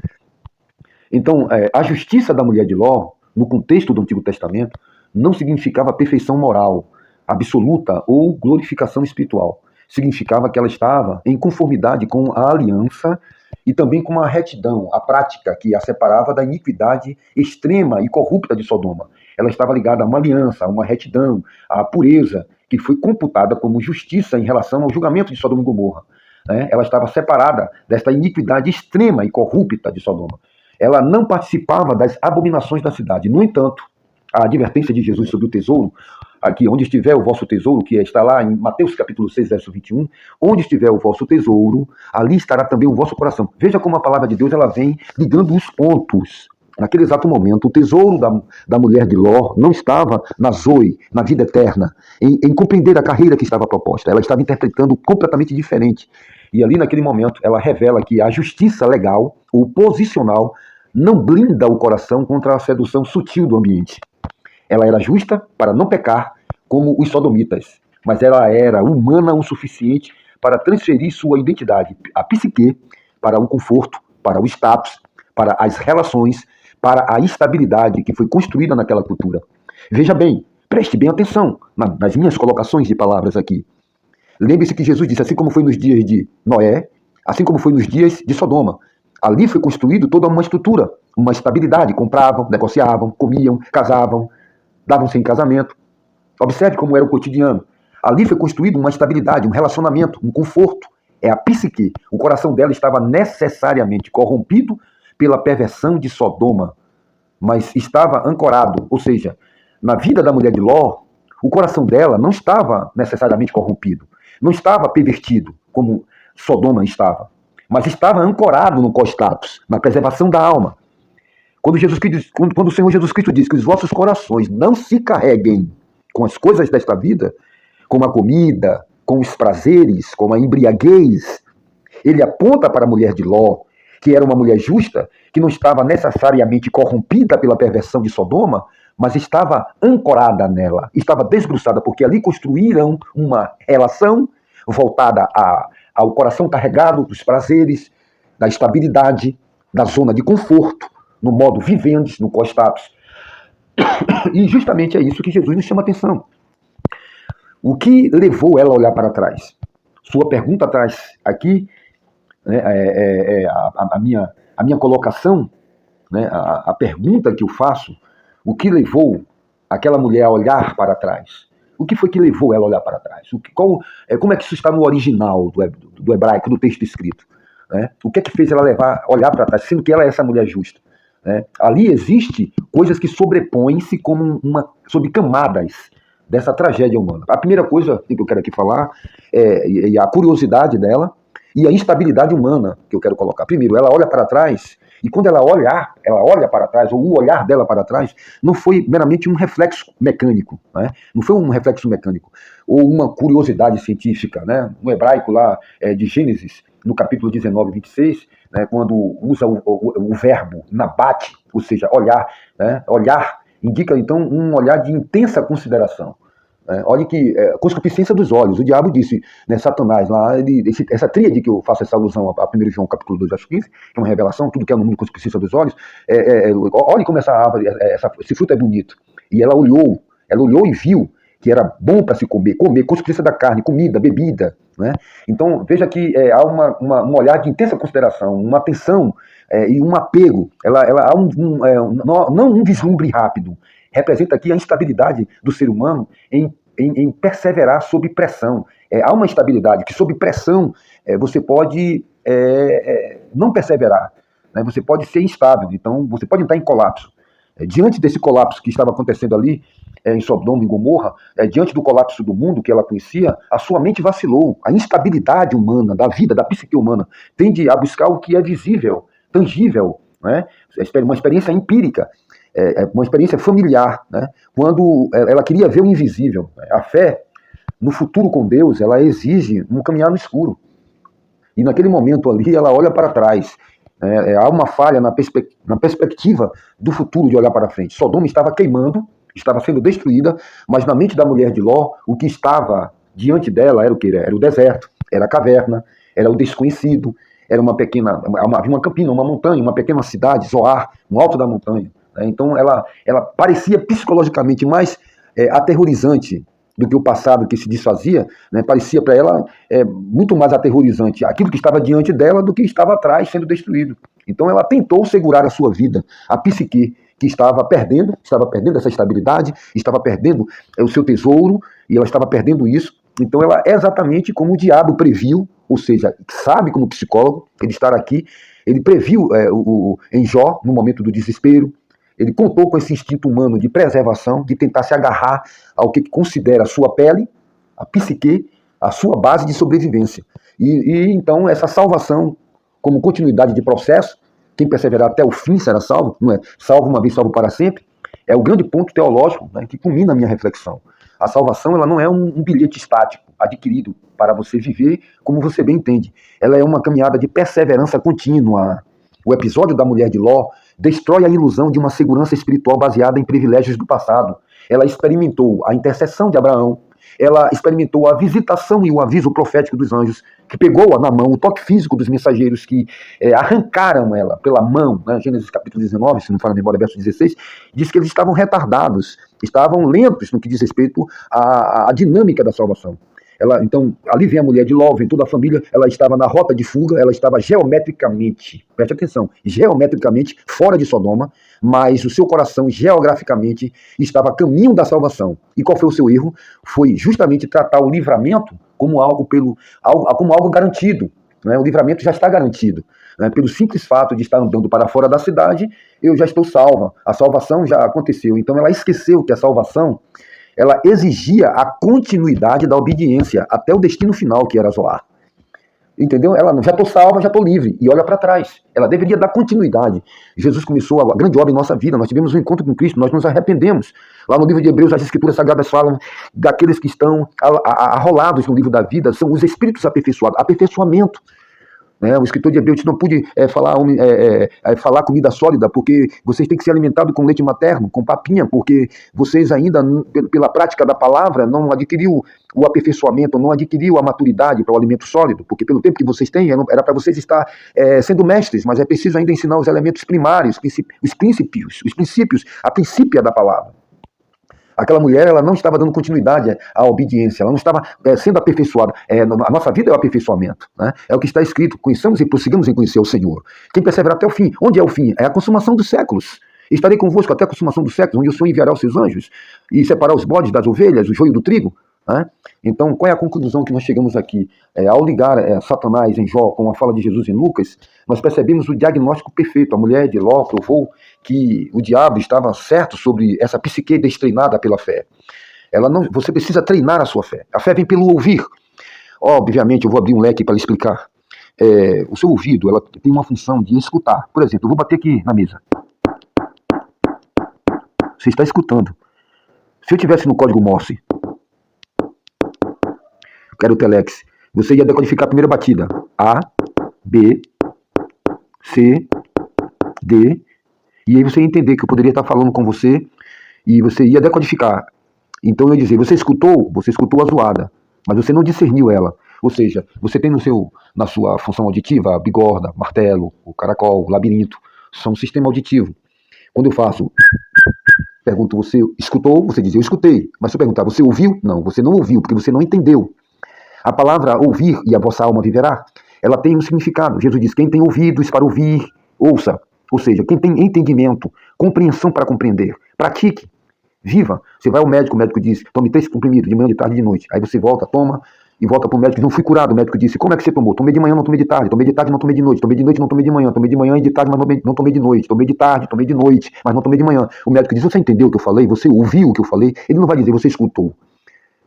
Speaker 1: Então, a justiça da mulher de Ló, no contexto do Antigo Testamento, não significava perfeição moral absoluta ou glorificação espiritual. Significava que ela estava em conformidade com a aliança e também com a retidão, a prática que a separava da iniquidade extrema e corrupta de Sodoma. Ela estava ligada a uma aliança, a uma retidão, à pureza, que foi computada como justiça em relação ao julgamento de Sodoma e Gomorra. Ela estava separada desta iniquidade extrema e corrupta de Sodoma. Ela não participava das abominações da cidade. No entanto, a advertência de Jesus sobre o tesouro, aqui, onde estiver o vosso tesouro, que está lá em Mateus capítulo 6, verso 21, onde estiver o vosso tesouro, ali estará também o vosso coração. Veja como a palavra de Deus ela vem ligando os pontos. Naquele exato momento, o tesouro da mulher de Ló não estava na Zoe, na vida eterna, em compreender a carreira que estava proposta. Ela estava interpretando completamente diferente. E ali, naquele momento, ela revela que a justiça legal, ou posicional, não blinda o coração contra a sedução sutil do ambiente. Ela era justa para não pecar, como os sodomitas, mas ela era humana o suficiente para transferir sua identidade, a psique, para o conforto, para o status, para as relações, para a estabilidade que foi construída naquela cultura. Veja bem, Preste bem atenção nas minhas colocações de palavras aqui. Lembre-se que Jesus disse, assim como foi nos dias de Noé, assim como foi nos dias de Sodoma. Ali foi construído toda uma estrutura, uma estabilidade. Compravam, negociavam, comiam, casavam, davam-se em casamento. Observe como era o cotidiano. Ali foi construído uma estabilidade, um relacionamento, um conforto. É a psique. O coração dela estava necessariamente corrompido pela perversão de Sodoma, mas estava ancorado, ou seja, na vida da mulher de Ló, o coração dela não estava necessariamente corrompido, não estava pervertido, como Sodoma estava, mas estava ancorado no cos-status, na preservação da alma. Quando o Senhor Jesus Cristo diz que os vossos corações não se carreguem com as coisas desta vida, com a comida, com os prazeres, com a embriaguez, ele aponta para a mulher de Ló, que era uma mulher justa, que não estava necessariamente corrompida pela perversão de Sodoma, mas estava ancorada nela, estava desbruçada, porque ali construíram uma relação voltada ao coração carregado dos prazeres, da estabilidade, da zona de conforto, no modo vivendis, no cos-status. E justamente é isso que Jesus nos chama a atenção. O que levou ela a olhar para trás? Sua pergunta traz aqui, né, a minha colocação, né, a pergunta que eu faço, o que levou aquela mulher a olhar para trás? O que foi que levou ela a olhar para trás? Como é que isso está no original do hebraico, do texto escrito? Né? O que é que fez ela olhar para trás, sendo que ela é essa mulher justa? Né? Ali existe coisas que sobrepõem-se sobre camadas dessa tragédia humana. A primeira coisa que eu quero aqui falar é a curiosidade dela e a instabilidade humana que eu quero colocar. Primeiro, ela olha para trás, e quando ela olha para trás, ou o olhar dela para trás, não foi meramente um reflexo mecânico, né? Não foi um reflexo mecânico, ou uma curiosidade científica, né? No hebraico lá de Gênesis, no capítulo 19, 26, né, quando usa o verbo nabat, ou seja, olhar, né? Olhar indica então um olhar de intensa consideração. Olha que concupiscência dos olhos. O diabo disse, né, Satanás, lá, essa tríade que eu faço essa alusão a 1 João capítulo 2, verso 15, que é uma revelação, tudo que é no mundo concupiscência dos olhos, olha como essa árvore, esse fruto é bonito. E ela olhou e viu que era bom para se comer, concupiscência da carne, comida, bebida. Né? Então, veja que há um olhar de intensa consideração, uma atenção e um apego. Ela há não um vislumbre rápido. Representa aqui a instabilidade do ser humano em perseverar sob pressão. Há uma instabilidade que, sob pressão, você pode não perseverar. Né? Você pode ser instável, então você pode entrar em colapso. Diante desse colapso que estava acontecendo ali em Sodoma e Gomorra, diante do colapso do mundo que ela conhecia, a sua mente vacilou. A instabilidade humana, da vida, da psique humana, tende a buscar o que é visível, tangível, né? Uma experiência empírica. Uma experiência familiar, né? Quando ela queria ver o invisível. A fé no futuro com Deus, ela exige um caminhar no escuro. E naquele momento ali, ela olha para trás. Há uma falha na perspectiva do futuro de olhar para frente. Sodoma estava queimando, estava sendo destruída, mas na mente da mulher de Ló, o que estava diante dela era o que? Era o deserto, era a caverna, era o desconhecido, era uma campina, uma montanha, uma pequena cidade, Zoar, no alto da montanha. Então ela parecia psicologicamente mais aterrorizante do que o passado que se desfazia, né? Parecia para ela muito mais aterrorizante aquilo que estava diante dela do que estava atrás sendo destruído. Então ela tentou segurar a sua vida, a psique que estava perdendo essa estabilidade, estava perdendo o seu tesouro, e ela estava perdendo isso. Então ela é exatamente como o diabo previu, ou seja, sabe como psicólogo, ele estar aqui, ele previu em Jó, no momento do desespero. Ele contou com esse instinto humano de preservação, de tentar se agarrar ao que considera a sua pele, a psique, a sua base de sobrevivência. E então essa salvação, como continuidade de processo, quem perseverar até o fim será salvo, não é? Salvo uma vez, salvo para sempre, é o grande ponto teológico, né, que culmina a minha reflexão. A salvação, ela não é um bilhete estático, adquirido para você viver como você bem entende. Ela é uma caminhada de perseverança contínua. O episódio da mulher de Ló destrói a ilusão de uma segurança espiritual baseada em privilégios do passado. Ela experimentou a intercessão de Abraão, ela experimentou a visitação e o aviso profético dos anjos, que pegou-a na mão, o toque físico dos mensageiros que arrancaram ela pela mão, né? Gênesis capítulo 19, se não fala a memória, verso 16, diz que eles estavam retardados, estavam lentos no que diz respeito à dinâmica da salvação. Então, ali vem a mulher de Ló, vem toda a família, ela estava na rota de fuga, ela estava geometricamente, preste atenção, geometricamente fora de Sodoma, mas o seu coração geograficamente estava a caminho da salvação. E qual foi o seu erro? Foi justamente tratar o livramento como algo garantido. Né? O livramento já está garantido. Né? Pelo simples fato de estar andando para fora da cidade, eu já estou salva. A salvação já aconteceu. Então ela esqueceu que a salvação ela exigia a continuidade da obediência até o destino final, que era Zoar. Entendeu? Ela não, já estou salva, já estou livre. E olha para trás. Ela deveria dar continuidade. Jesus começou a grande obra em nossa vida. Nós tivemos um encontro com Cristo, nós nos arrependemos. Lá no livro de Hebreus, as Escrituras Sagradas falam daqueles que estão arrolados no livro da vida, são os espíritos aperfeiçoados. Aperfeiçoamento. O escritor de Hebreus não pude falar comida sólida, porque vocês têm que ser alimentados com leite materno, com papinha, porque vocês ainda, pela prática da palavra, não adquiriu o aperfeiçoamento, não adquiriu a maturidade para o alimento sólido, porque pelo tempo que vocês têm, era para vocês estar sendo mestres, mas é preciso ainda ensinar os elementos primários, os princípios, a princípia da palavra. Aquela mulher, ela não estava dando continuidade à obediência, ela não estava sendo aperfeiçoada. A nossa vida é o aperfeiçoamento. Né? É o que está escrito, conheçamos e prossigamos em conhecer o Senhor. Quem persevera até o fim. Onde é o fim? É a consumação dos séculos. Estarei convosco até a consumação dos séculos, onde o Senhor enviará os seus anjos e separar os bodes das ovelhas, o joio do trigo. Né? Então, qual é a conclusão que nós chegamos aqui? Ao ligar Satanás em Jó com a fala de Jesus em Lucas, nós percebemos o diagnóstico perfeito. A mulher de Ló provou que o diabo estava certo sobre essa psique destreinada pela fé. Você precisa treinar a sua fé. A fé vem pelo ouvir. Obviamente, eu vou abrir um leque para explicar. O seu ouvido, ela tem uma função de escutar. Por exemplo, eu vou bater aqui na mesa. Você está escutando. Se eu tivesse no código Morse, quero o telex, você ia decodificar a primeira batida. A, B, C, D. E aí você ia entender que eu poderia estar falando com você e você ia decodificar. Então eu ia dizer, você escutou a zoada, mas você não discerniu ela. Ou seja, você tem na sua função auditiva a bigorna, martelo, o caracol, o labirinto. São um sistema auditivo. Quando eu faço, pergunto, você escutou? Você diz, eu escutei. Mas se eu perguntar, você ouviu? Não, você não ouviu, porque você não entendeu. A palavra ouvir e a vossa alma viverá, ela tem um significado. Jesus diz, quem tem ouvidos para ouvir, ouça. Ou seja, quem tem entendimento, compreensão para compreender, pratique, viva. Você vai ao médico, o médico diz, tome 3 comprimidos, de manhã, de tarde e de noite. Aí você volta, toma, e volta para o médico, não fui curado. O médico disse, como é que você tomou? Tomei de manhã, não tomei de tarde não tomei de noite, tomei de noite, não tomei de manhã e de tarde, mas não tomei de noite, tomei de tarde, tomei de noite, mas não tomei de manhã. O médico diz, você entendeu o que eu falei? Você ouviu o que eu falei? Ele não vai dizer, você escutou.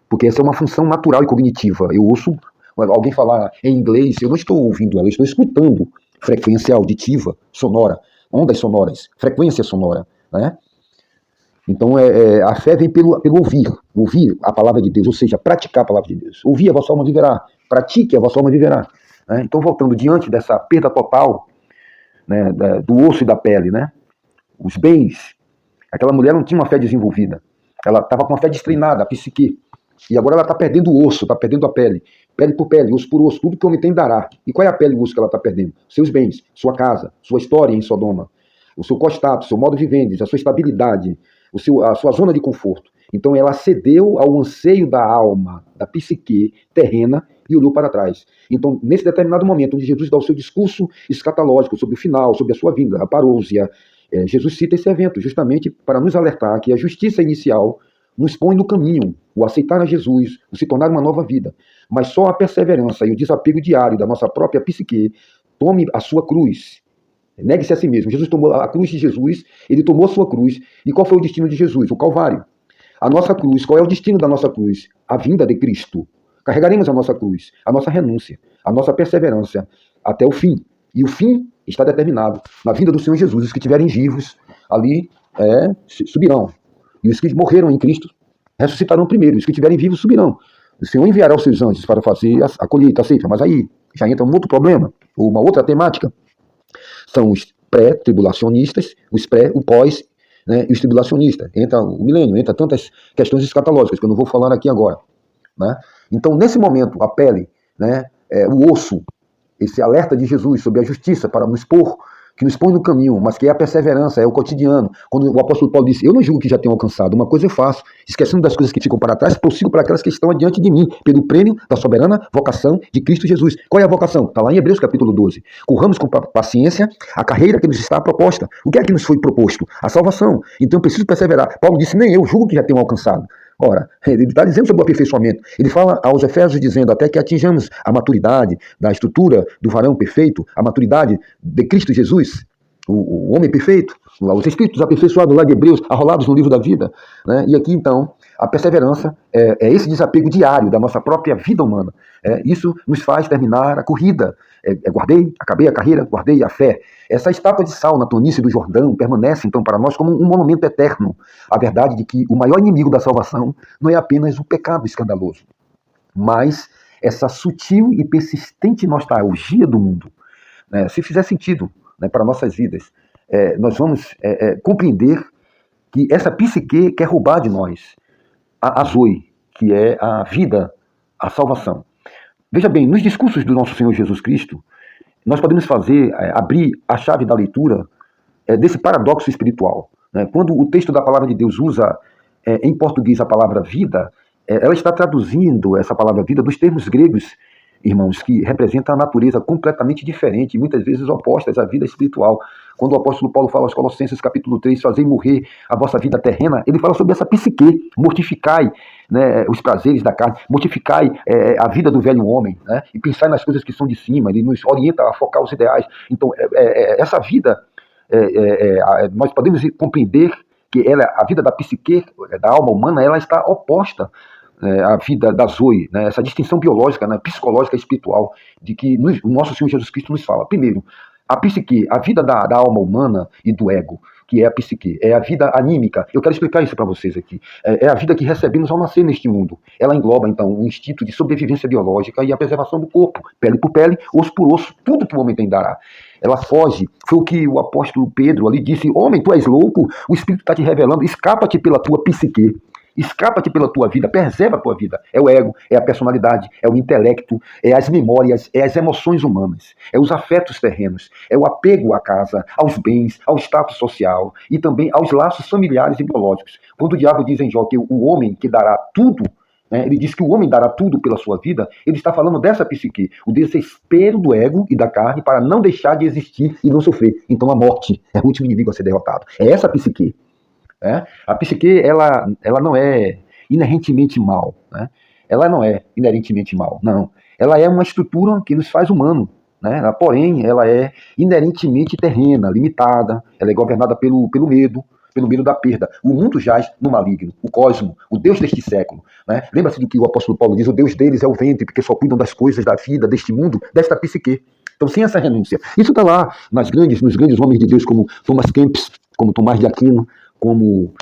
Speaker 1: Porque essa é uma função natural e cognitiva. Eu ouço alguém falar em inglês, eu não estou ouvindo ela, eu estou escutando frequência auditiva, sonora, ondas sonoras, frequência sonora, né? Então a fé vem pelo ouvir a palavra de Deus, ou seja, praticar a palavra de Deus. Ouvir, a vossa alma viverá, pratique, a vossa alma viverá. Né? Então, voltando diante dessa perda total, né, do osso e da pele, né? Os bens, aquela mulher não tinha uma fé desenvolvida, ela estava com uma fé destreinada, a psique. E agora ela está perdendo o osso, está perdendo a pele por pele, osso por osso, tudo que o homem tem dará. E qual é a pele e o osso que ela está perdendo? Seus bens, sua casa, sua história em Sodoma, o seu constato, seu modo de vivendi, a sua estabilidade, a sua zona de conforto. Então ela cedeu ao anseio da alma, da psique terrena e olhou para trás. Então, nesse determinado momento, onde Jesus dá o seu discurso escatológico sobre o final, sobre a sua vinda, a parousia, Jesus cita esse evento justamente para nos alertar que a justiça inicial nos põe no caminho, o aceitar a Jesus, o se tornar uma nova vida. Mas só a perseverança e o desapego diário da nossa própria psique, tome a sua cruz, negue-se a si mesmo. Jesus tomou a cruz de Jesus, ele tomou a sua cruz. E qual foi o destino de Jesus? O Calvário. A nossa cruz, qual é o destino da nossa cruz? A vinda de Cristo. Carregaremos a nossa cruz, a nossa renúncia, a nossa perseverança até o fim. E o fim está determinado na vinda do Senhor Jesus. Os que estiverem vivos ali subirão. E os que morreram em Cristo ressuscitarão primeiro. Os que estiverem vivos subirão. O Senhor enviará os seus anjos para fazer a colheita, a ceifa. Mas aí já entra um outro problema, ou uma outra temática. São os pré-tribulacionistas, o pós, né, e os tribulacionistas. Entra o milênio, entra tantas questões escatológicas que eu não vou falar aqui agora. né? Então, nesse momento, a pele, né, o osso, esse alerta de Jesus sobre a justiça para nos pôr, que nos põe no caminho, mas que é a perseverança, é o cotidiano. Quando o apóstolo Paulo disse, eu não julgo que já tenho alcançado, uma coisa eu faço, esquecendo das coisas que ficam para trás, prossigo para aquelas que estão adiante de mim, pelo prêmio da soberana vocação de Cristo Jesus. Qual é a vocação? Está lá em Hebreus capítulo 12. Corramos com paciência a carreira que nos está proposta. O que é que nos foi proposto? A salvação. Então eu preciso perseverar. Paulo disse, nem eu julgo que já tenho alcançado. Ora, ele está dizendo sobre o aperfeiçoamento. Ele fala aos Efésios dizendo até que atinjamos a maturidade da estrutura do varão perfeito, a maturidade de Cristo Jesus, o homem perfeito, os espíritos aperfeiçoados lá de Hebreus, arrolados no livro da vida, né? E aqui então, a perseverança é esse desapego diário da nossa própria vida humana. Isso nos faz terminar a corrida. Acabei a carreira, guardei a fé. Essa estátua de sal na planície do Jordão permanece então para nós como um monumento eterno. A verdade de que o maior inimigo da salvação não é apenas o pecado escandaloso, mas essa sutil e persistente nostalgia do mundo. Se fizer sentido, para nossas vidas, nós vamos compreender que essa psique quer roubar de nós a zoe, que é a vida, a salvação. Veja bem, nos discursos do nosso Senhor Jesus Cristo, nós podemos abrir a chave da leitura desse paradoxo espiritual. Quando o texto da palavra de Deus usa em português a palavra vida, ela está traduzindo essa palavra vida dos termos gregos, irmãos, que representam a natureza completamente diferente, muitas vezes opostas à vida espiritual. Quando o apóstolo Paulo fala aos Colossenses capítulo 3, fazei morrer a vossa vida terrena, ele fala sobre essa psique, mortificai, né, os prazeres da carne, mortificai a vida do velho homem, né, e pensai nas coisas que são de cima, ele nos orienta a focar os ideais. Então, essa vida, nós podemos compreender que a vida da psique, da alma humana, ela está oposta a vida da zoe, né, essa distinção biológica, né, psicológica e espiritual, de que o nosso Senhor Jesus Cristo nos fala. Primeiro, a psique, a vida da alma humana e do ego, que é a psique, é a vida anímica. Eu quero explicar isso para vocês aqui. É a vida que recebemos ao nascer neste mundo. Ela engloba, então, o instinto de sobrevivência biológica e a preservação do corpo, pele por pele, osso por osso, tudo que o homem tem dará. Ela foge, foi o que o apóstolo Pedro ali disse, homem, tu és louco, o Espírito está te revelando, escapa-te pela tua psique. Escapa-te pela tua vida, preserva a tua vida. É o ego, é a personalidade, é o intelecto, é as memórias, é as emoções humanas, é os afetos terrenos, é o apego à casa, aos bens, ao status social e também aos laços familiares e biológicos. Quando o diabo diz em Jó que o homem que dará tudo, né, ele diz que o homem dará tudo pela sua vida, ele está falando dessa psique, o desespero do ego e da carne para não deixar de existir e não sofrer. Então a morte é o último inimigo a ser derrotado. É essa psique. A psique, ela não é inerentemente mal, né? Ela não é inerentemente mal, não. Ela é uma estrutura que nos faz humano, né? Porém, ela é inerentemente terrena, limitada, ela é governada pelo medo da perda. O mundo jaz no maligno, o cosmo, o Deus deste século, né? Lembra-se do que o apóstolo Paulo diz, o Deus deles é o ventre, porque só cuidam das coisas da vida, deste mundo, desta psique. Então, sem essa renúncia. Isso está lá nos grandes homens de Deus, como Thomas Kempis, como Tomás de Aquino, como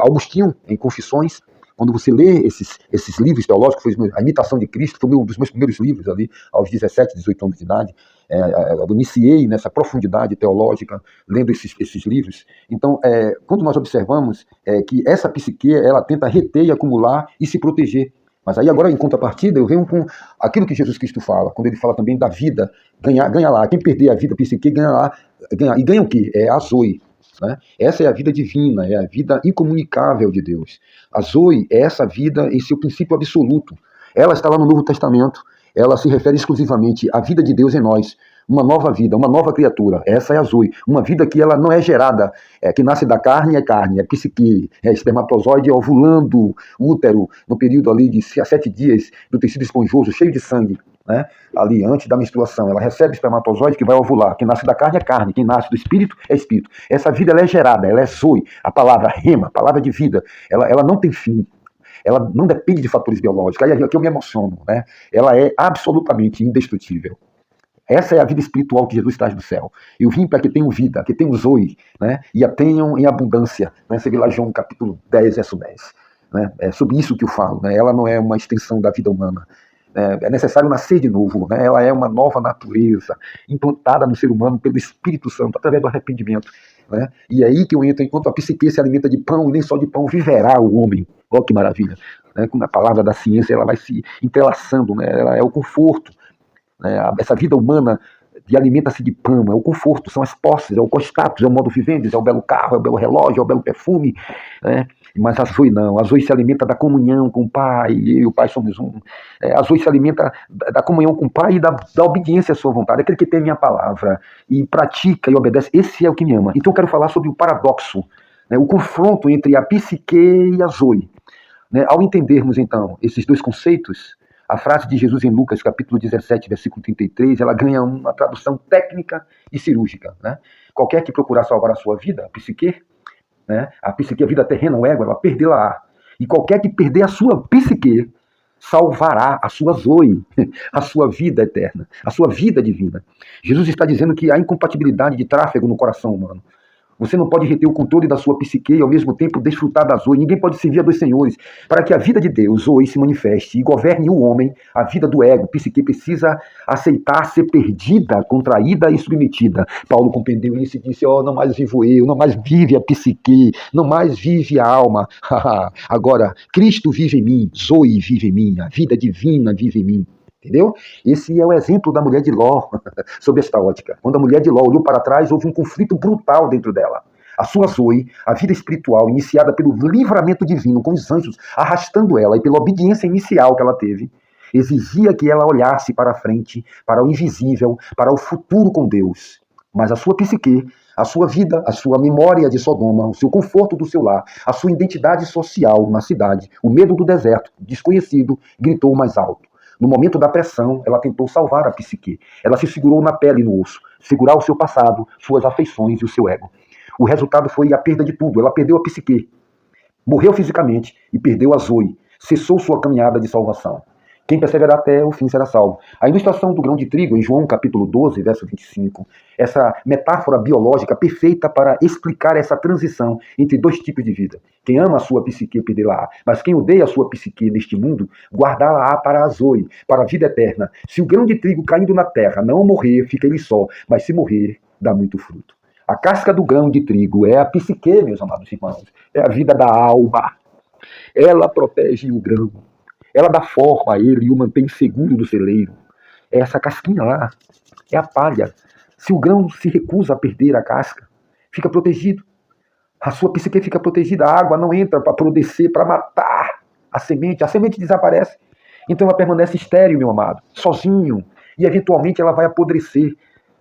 Speaker 1: Agostinho, em Confissões. Quando você lê esses livros teológicos, foi a Imitação de Cristo, foi um dos meus primeiros livros ali, aos 17, 18 anos de idade. Eu iniciei nessa profundidade teológica, lendo esses livros. Então, quando nós observamos que essa psique, ela tenta reter e acumular e se proteger. Mas aí agora, em contrapartida, eu venho com aquilo que Jesus Cristo fala, quando ele fala também da vida, ganha lá. Quem perder a vida psique, ganha lá. E ganha o quê? É a zoe. Né? Essa é a vida divina, é a vida incomunicável de Deus. A zoe é essa vida em seu princípio absoluto. Ela está lá no Novo Testamento, ela se refere exclusivamente à vida de Deus em nós, uma nova vida, uma nova criatura. Essa é a zoe, uma vida que ela não é gerada, que nasce da carne, é psique, é espermatozoide ovulando o útero no período ali de 7 dias do tecido esponjoso, cheio de sangue. Né? Ali, antes da menstruação, ela recebe o espermatozoide que vai ovular. Quem nasce da carne é carne, quem nasce do espírito é espírito. Essa vida ela é gerada, ela é zoe. A palavra rema, a palavra de vida, ela não tem fim. Ela não depende de fatores biológicos. Aí aqui eu me emociono, né? Ela é absolutamente indestrutível. Essa é a vida espiritual que Jesus traz do céu. Eu vim para que tenham vida, que tenham zoe, né? E a tenham em abundância. Né? Você vê lá João capítulo 10, verso 10. Né? É sobre isso que eu falo. Né? Ela não é uma extensão da vida humana. É necessário nascer de novo, né? Ela é uma nova natureza, implantada no ser humano pelo Espírito Santo, através do arrependimento. Né? E é aí que eu entro, enquanto a psique se alimenta de pão, e nem só de pão, viverá o homem. Olha que maravilha. né? Como a palavra da ciência, ela vai se entrelaçando, né? Ela é o conforto, né? Essa vida humana que alimenta-se de pão, é o conforto, são as posses, é o status, é o modo vivendi, é o belo carro, é o belo relógio, é o belo perfume, né? Mas a Zoe não, a Zoe se alimenta da comunhão com o Pai, e eu e o Pai somos um. A Zoe se alimenta da comunhão com o Pai e da obediência à sua vontade, aquele que tem a minha palavra e pratica e obedece, esse é o que me ama. Então eu quero falar sobre o paradoxo, né? O confronto entre a psique e a Zoe. Né? Ao entendermos, então, esses dois conceitos, a frase de Jesus em Lucas, capítulo 17, versículo 33, ela ganha uma tradução técnica e cirúrgica. Né? Qualquer que procurar salvar a sua vida, a psique, né? A psique, a vida terrena, o ego, ela perdê-la-á. E qualquer que perder a sua psique, salvará a sua Zoe, a sua vida eterna, a sua vida divina. Jesus está dizendo que há incompatibilidade de tráfego no coração humano. Você não pode reter o controle da sua psique e ao mesmo tempo desfrutar da Zoe. Ninguém pode servir a dois senhores. Para que a vida de Deus, Zoe, se manifeste e governe o homem, a vida do ego, psique, precisa aceitar ser perdida, contraída e submetida. Paulo compreendeu isso e disse, não mais vivo eu, não mais vive a psique, não mais vive a alma. Agora, Cristo vive em mim, Zoe vive em mim, a vida divina vive em mim. Entendeu? Esse é o exemplo da mulher de Ló, sob esta ótica. Quando a mulher de Ló olhou para trás, houve um conflito brutal dentro dela. A sua Zoe, a vida espiritual, iniciada pelo livramento divino, com os anjos arrastando ela, e pela obediência inicial que ela teve, exigia que ela olhasse para a frente, para o invisível, para o futuro com Deus. Mas a sua psique, a sua vida, a sua memória de Sodoma, o seu conforto do seu lar, a sua identidade social na cidade, o medo do deserto, desconhecido, gritou mais alto. No momento da pressão, ela tentou salvar a psique. Ela se segurou na pele e no osso, segurar o seu passado, suas afeições e o seu ego. O resultado foi a perda de tudo. Ela perdeu a psique, morreu fisicamente e perdeu a Zoe. Cessou sua caminhada de salvação. Quem perseverar até o fim será salvo. A ilustração do grão de trigo, em João capítulo 12, verso 25, essa metáfora biológica perfeita para explicar essa transição entre dois tipos de vida. Quem ama a sua psique perderá, mas quem odeia a sua psique neste mundo, guardá-la para a Zoe, para a vida eterna. Se o grão de trigo caindo na terra não morrer, fica ele só, mas se morrer, dá muito fruto. A casca do grão de trigo é a psique, meus amados irmãos, é a vida da alma. Ela protege o grão. Ela dá forma a ele e o mantém seguro do celeiro. É essa casquinha lá, é a palha. Se o grão se recusa a perder a casca, fica protegido. A sua psique fica protegida, a água não entra para produzir, para matar a semente desaparece. Então ela permanece estéril, meu amado, sozinho, e eventualmente ela vai apodrecer.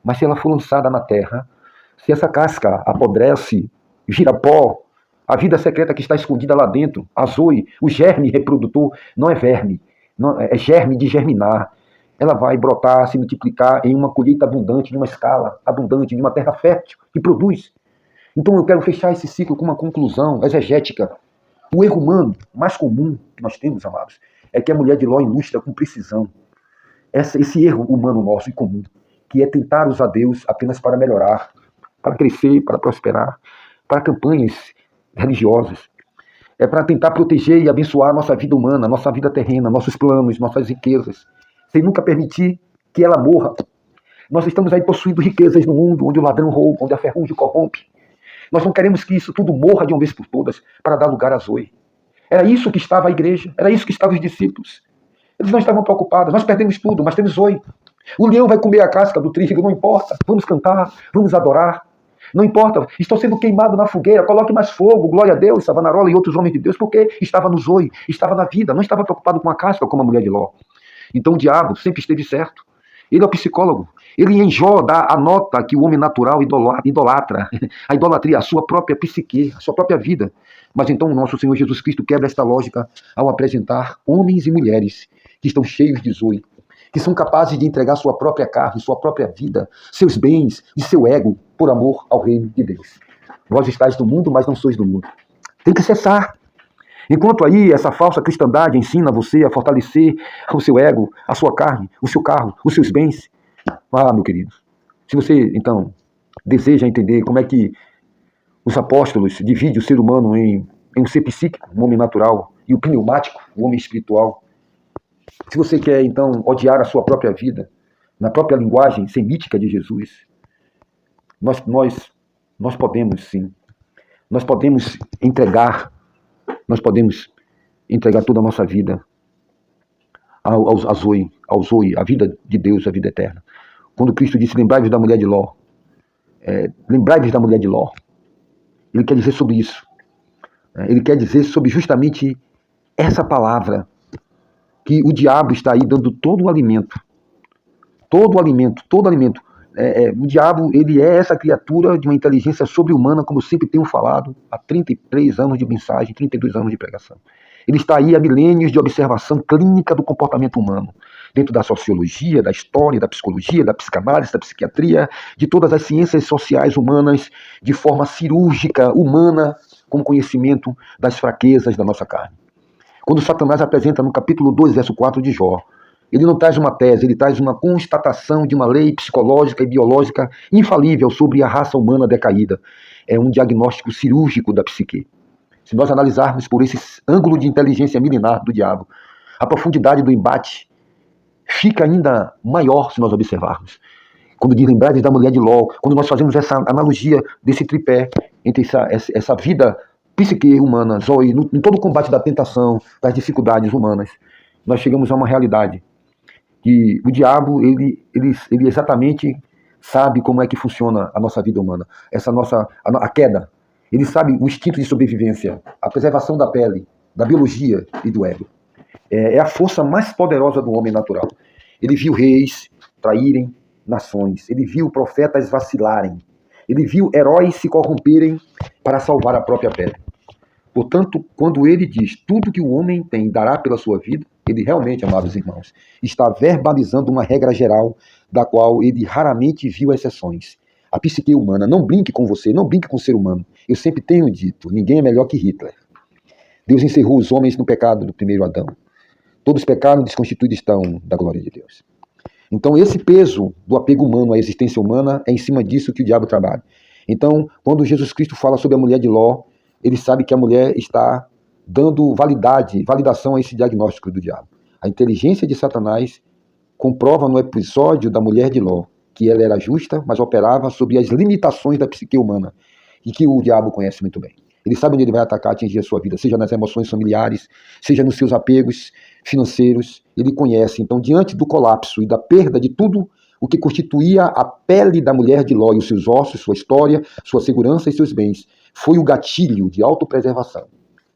Speaker 1: Mas se ela for lançada na terra, se essa casca apodrece, vira pó, a vida secreta que está escondida lá dentro, a Zoe, o germe reprodutor, não é verme, não, é germe de germinar. Ela vai brotar, se multiplicar em uma colheita abundante, de uma escala abundante, de uma terra fértil, que produz. Então eu quero fechar esse ciclo com uma conclusão exegética. O erro humano mais comum que nós temos, amados, é que a mulher de Ló ilustra com precisão esse erro humano nosso e comum, que é tentar usar Deus apenas para melhorar, para crescer, para prosperar, para campanhas religiosas. É para tentar proteger e abençoar a nossa vida humana, nossa vida terrena, nossos planos, nossas riquezas, sem nunca permitir que ela morra. Nós estamos aí possuindo riquezas no mundo onde o ladrão rouba, onde a ferrugem corrompe. Nós não queremos que isso tudo morra de uma vez por todas para dar lugar a Zoe. Era isso que estava a igreja, era isso que estavam os discípulos. Eles não estavam preocupados, nós perdemos tudo, mas temos Zoe. O leão vai comer a casca do trigo, não importa. Vamos cantar, vamos adorar. Não importa, estou sendo queimado na fogueira, coloque mais fogo, glória a Deus, Savonarola e outros homens de Deus, porque estava no Zoe, estava na vida, não estava preocupado com a casca como a mulher de Ló. Então o diabo sempre esteve certo. Ele é o psicólogo. Ele em Jó dá a nota que o homem natural idolatra. A idolatria, a sua própria psique, a sua própria vida. Mas então o nosso Senhor Jesus Cristo quebra esta lógica ao apresentar homens e mulheres que estão cheios de Zoe, que são capazes de entregar sua própria carne, sua própria vida, seus bens e seu ego por amor ao reino de Deus. Vós estáis do mundo, mas não sois do mundo. Tem que cessar. Enquanto aí essa falsa cristandade ensina você a fortalecer o seu ego, a sua carne, o seu carro, os seus bens. Meu querido, se você então deseja entender como é que os apóstolos dividem o ser humano em um ser psíquico, um homem natural, e o pneumático, o homem espiritual. Se você quer então odiar a sua própria vida, na própria linguagem semítica de Jesus, nós podemos sim, nós podemos entregar, nós podemos entregar toda a nossa vida ao Zoe, a vida de Deus, a vida eterna. Quando Cristo disse, lembrai-vos da mulher de Ló, lembrai-vos da mulher de Ló, ele quer dizer sobre isso. Ele quer dizer sobre justamente essa palavra, que o diabo está aí dando todo o alimento. Todo o alimento, todo o alimento. O diabo, ele é essa criatura de uma inteligência sobre-humana, como eu sempre tenho falado, há 33 anos de mensagem, 32 anos de pregação. Ele está aí há milênios de observação clínica do comportamento humano, dentro da sociologia, da história, da psicologia, da psicanálise, da psiquiatria, de todas as ciências sociais humanas, de forma cirúrgica, humana, com conhecimento das fraquezas da nossa carne. Quando Satanás apresenta no capítulo 2, verso 4 de Jó, ele não traz uma tese, ele traz uma constatação de uma lei psicológica e biológica infalível sobre a raça humana decaída. É um diagnóstico cirúrgico da psique. Se nós analisarmos por esse ângulo de inteligência milenar do diabo, a profundidade do embate fica ainda maior se nós observarmos. Quando diz lembrai-vos da mulher de Ló, quando nós fazemos essa analogia desse tripé entre essa vida psique humana, Zoe, em todo o combate da tentação, das dificuldades humanas, nós chegamos a uma realidade que o diabo, ele exatamente sabe como é que funciona a nossa vida humana, a queda. Ele sabe o instinto de sobrevivência, a preservação da pele, da biologia e do ego. É a força mais poderosa do homem natural. Ele viu reis traírem nações, ele viu profetas vacilarem, ele viu heróis se corromperem para salvar a própria pele. Portanto, quando ele diz tudo que o homem tem dará pela sua vida, ele realmente, amados irmãos, está verbalizando uma regra geral da qual ele raramente viu exceções. A psique humana, não brinque com você, não brinque com o ser humano. Eu sempre tenho dito, ninguém é melhor que Hitler. Deus encerrou os homens no pecado do primeiro Adão. Todos pecaram, desconstituídos estão da glória de Deus. Então esse peso do apego humano à existência humana é em cima disso que o diabo trabalha. Então, quando Jesus Cristo fala sobre a mulher de Ló, ele sabe que a mulher está dando validação a esse diagnóstico do diabo. A inteligência de Satanás comprova no episódio da mulher de Ló que ela era justa, mas operava sob as limitações da psique humana, e que o diabo conhece muito bem. Ele sabe onde ele vai atacar, atingir a sua vida, seja nas emoções familiares, seja nos seus apegos financeiros, ele conhece. Então, diante do colapso e da perda de tudo o que constituía a pele da mulher de Ló, e os seus ossos, sua história, sua segurança e seus bens, foi o gatilho de autopreservação.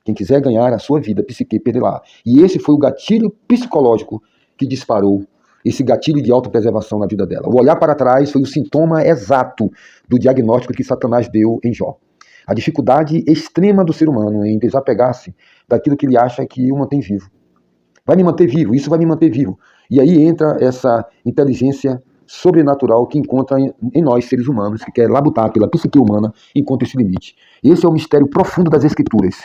Speaker 1: Quem quiser ganhar a sua vida, psique, perderá. E esse foi o gatilho psicológico que disparou esse gatilho de autopreservação na vida dela. O olhar para trás foi o sintoma exato do diagnóstico que Satanás deu em Jó. A dificuldade extrema do ser humano em desapegar-se daquilo que ele acha que o mantém vivo. Vai me manter vivo, isso vai me manter vivo. E aí entra essa inteligência sobrenatural que encontra em nós, seres humanos, que quer labutar pela psique humana, encontra esse limite. Esse é o mistério profundo das Escrituras.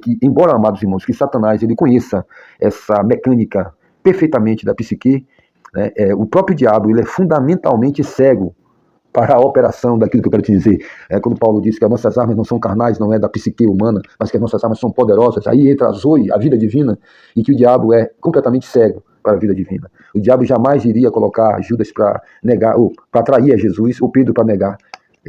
Speaker 1: Que, embora, amados irmãos, que Satanás ele conheça essa mecânica perfeitamente da psique, o próprio diabo ele é fundamentalmente cego para a operação daquilo que eu quero te dizer. Quando Paulo diz que as nossas armas não são carnais, não é da psique humana, mas que as nossas armas são poderosas, aí entra a Zoe, a vida divina, e que o diabo é completamente cego para a vida divina. O diabo jamais iria colocar Judas para negar, ou para trair a Jesus, ou Pedro para negar,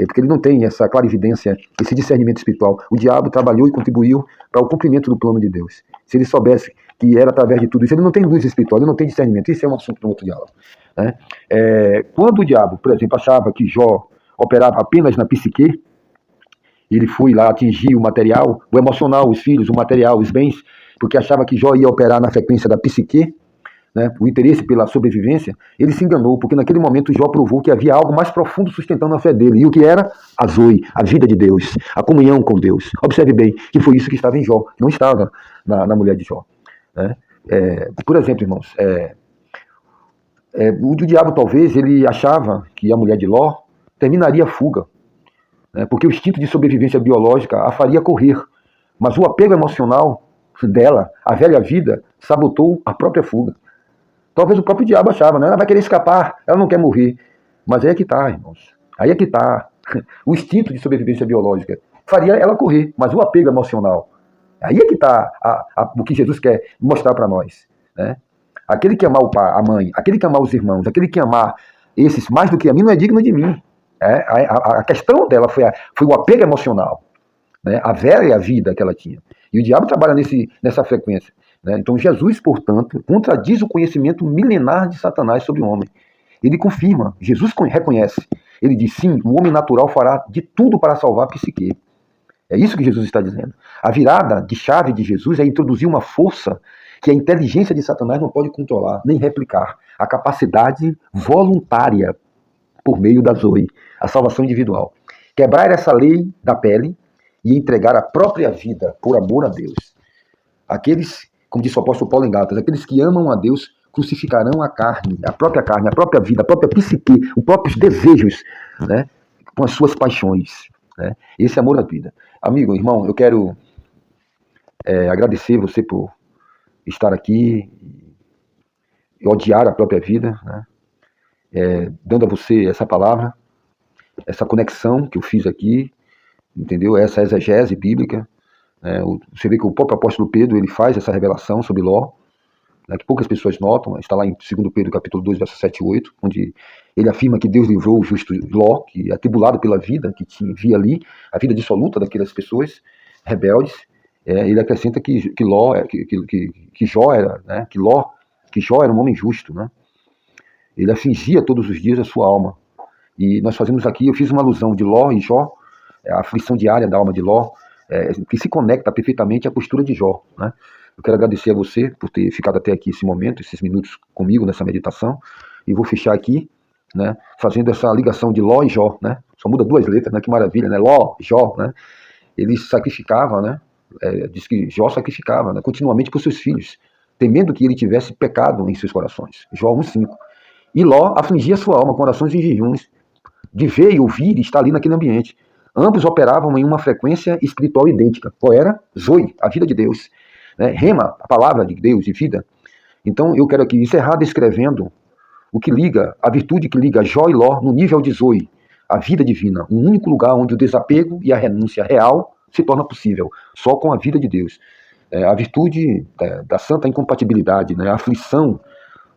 Speaker 1: porque ele não tem essa clarividência, esse discernimento espiritual. O diabo trabalhou e contribuiu para o cumprimento do plano de Deus. Se ele soubesse que era através de tudo isso, ele não tem luz espiritual, ele não tem discernimento. Isso é um assunto para um outro diálogo. Quando o diabo, por exemplo, achava que Jó operava apenas na psique, ele foi lá atingir o material, o emocional, os filhos, o material, os bens, porque achava que Jó ia operar na frequência da psique, o interesse pela sobrevivência, ele se enganou, porque naquele momento Jó provou que havia algo mais profundo sustentando a fé dele, e o que era? A Zoe, a vida de Deus, a comunhão com Deus. Observe bem que foi isso que estava em Jó, não estava na mulher de Jó. Por exemplo, irmãos, o diabo talvez ele achava que a mulher de Ló terminaria a fuga, porque o instinto de sobrevivência biológica a faria correr, mas o apego emocional dela, a velha vida, sabotou a própria fuga. Talvez o próprio diabo achava, ela vai querer escapar, ela não quer morrer. Mas aí é que está, irmãos. Aí é que está. O instinto de sobrevivência biológica faria ela correr, mas o apego emocional. Aí é que está o que Jesus quer mostrar para nós. Aquele que amar o pai, a mãe, aquele que amar os irmãos, aquele que amar esses mais do que a mim não é digno de mim. A questão dela foi o apego emocional. né? A vera é a vida que ela tinha. E o diabo trabalha nessa frequência. Né? Então Jesus, portanto, contradiz o conhecimento milenar de Satanás sobre o homem. Ele confirma, Jesus reconhece. Ele diz, sim, o homem natural fará de tudo para salvar a psique. É isso que Jesus está dizendo. A virada de chave de Jesus é introduzir uma força que a inteligência de Satanás não pode controlar, nem replicar. A capacidade voluntária por meio da Zoe, a salvação individual. Quebrar essa lei da pele e entregar a própria vida por amor a Deus. Aqueles, como disse o apóstolo Paulo em Gálatas, aqueles que amam a Deus crucificarão a carne, a própria vida, a própria psique, os próprios desejos, né, com as suas paixões. Né? Esse é amor à vida. Amigo, irmão, eu quero agradecer você por estar aqui e odiar a própria vida, né? Dando a você essa palavra, essa conexão que eu fiz aqui, entendeu? Essa exegese bíblica. Você vê que o próprio apóstolo Pedro ele faz essa revelação sobre Ló, né, que poucas pessoas notam, está lá em 2 Pedro capítulo 2, versos 7 e 8, onde ele afirma que Deus livrou o justo Ló, que atribulado pela vida, que via ali, a vida dissoluta daquelas pessoas rebeldes. Ele acrescenta que Ló, que Jó era, né, que Jó era um homem justo, né? Ele afligia todos os dias a sua alma. E nós fazemos aqui, eu fiz uma alusão de Ló e Jó, a aflição diária da alma de Ló, que se conecta perfeitamente à postura de Jó, né? Eu quero agradecer a você por ter ficado até aqui esse momento, esses minutos comigo nessa meditação, e vou fechar aqui, né, fazendo essa ligação de Ló e Jó, né? Só muda 2 letras, né? Que maravilha, né? Ló, Jó, né? Ele sacrificava, né? Diz que Jó sacrificava, né, continuamente por seus filhos, temendo que ele tivesse pecado em seus corações. Jó 1,5. E Ló afligia sua alma com orações e jejuns, de ver e ouvir e estar ali naquele ambiente. Ambos operavam em uma frequência espiritual idêntica. Qual era? Zoe, a vida de Deus. Né? Rema, a palavra de Deus e vida. Então eu quero aqui encerrar descrevendo o que liga, a virtude que liga Jó e Ló no nível de Zoe, a vida divina, um único lugar onde o desapego e a renúncia real se torna possível, só com a vida de Deus. A virtude da santa incompatibilidade, né? A aflição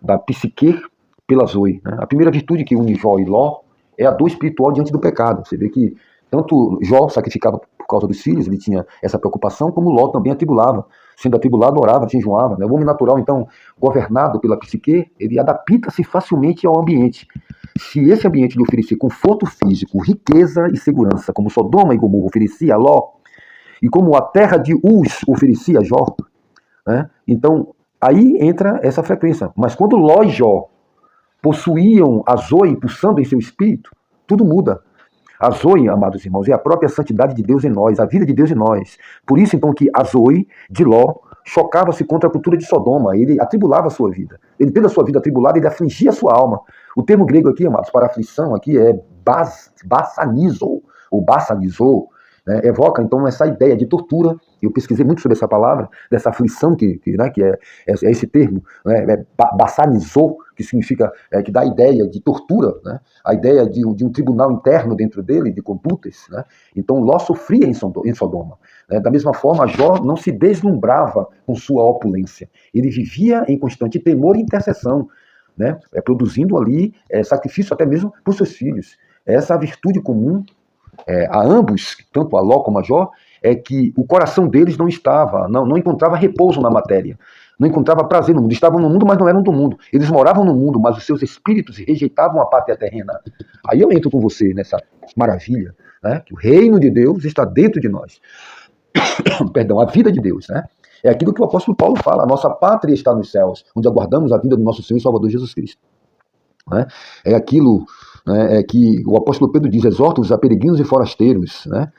Speaker 1: da psique pela Zoe. Né? A primeira virtude que une Jó e Ló é a dor espiritual diante do pecado. Você vê que tanto Jó sacrificava por causa dos filhos, ele tinha essa preocupação, como Ló também atribulava. Sendo atribulado, orava, jejuava. Né? O homem natural, então, governado pela psique, ele adapta-se facilmente ao ambiente. Se esse ambiente lhe oferecer conforto físico, riqueza e segurança, como Sodoma e Gomorra oferecia a Ló, e como a terra de Uz oferecia a Jó, né? Então, aí entra essa frequência. Mas quando Ló e Jó possuíam a Zoe pulsando em seu espírito, tudo muda. A Zoe, amados irmãos, é a própria santidade de Deus em nós, a vida de Deus em nós. Por isso, então, que a Zoe de Ló chocava-se contra a cultura de Sodoma, ele atribulava a sua vida. Ele, tendo a sua vida atribulada, ele afligia a sua alma. O termo grego aqui, amados, para aflição aqui é basanizo, ou bassanizou, né? Evoca, então, essa ideia de tortura. Eu pesquisei muito sobre essa palavra, dessa aflição que é esse termo, né? Bassanizou, que significa, que dá a ideia de tortura, né? A ideia de um tribunal interno dentro dele, de computes, né? Então Ló sofria em Sodoma. Né? Da mesma forma, Jó não se deslumbrava com sua opulência. Ele vivia em constante temor e intercessão, né? Produzindo ali sacrifício até mesmo por seus filhos. Essa virtude comum a ambos, tanto a Ló como a Jó, é que o coração deles não encontrava repouso na matéria, não encontrava prazer no mundo. Estavam no mundo, mas não eram do mundo. Eles moravam no mundo, mas os seus espíritos rejeitavam a pátria terrena. Aí eu entro com você nessa maravilha, né? Que o reino de Deus está dentro de nós. Perdão, a vida de Deus, né? É aquilo que o apóstolo Paulo fala, a nossa pátria está nos céus, onde aguardamos a vinda do nosso Senhor e Salvador Jesus Cristo. Né? É aquilo, né, que o apóstolo Pedro diz, exorta-os a peregrinos e forasteiros, né?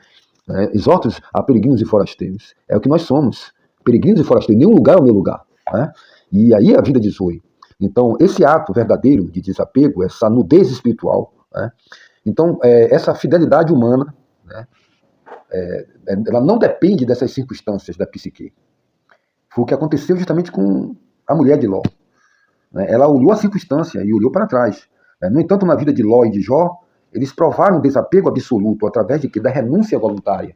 Speaker 1: Exorta-os a peregrinos e forasteiros. É o que nós somos, peregrinos e forasteiros, nenhum lugar é o meu lugar. Né? E aí é a vida de Zoe. Então, esse ato verdadeiro de desapego, essa nudez espiritual, né? Então, essa fidelidade humana, né? Ela não depende dessas circunstâncias da psique. Foi o que aconteceu justamente com a mulher de Ló. Ela olhou a circunstância e olhou para trás. No entanto, na vida de Ló e de Jó, eles provaram desapego absoluto através de quê? Da renúncia voluntária,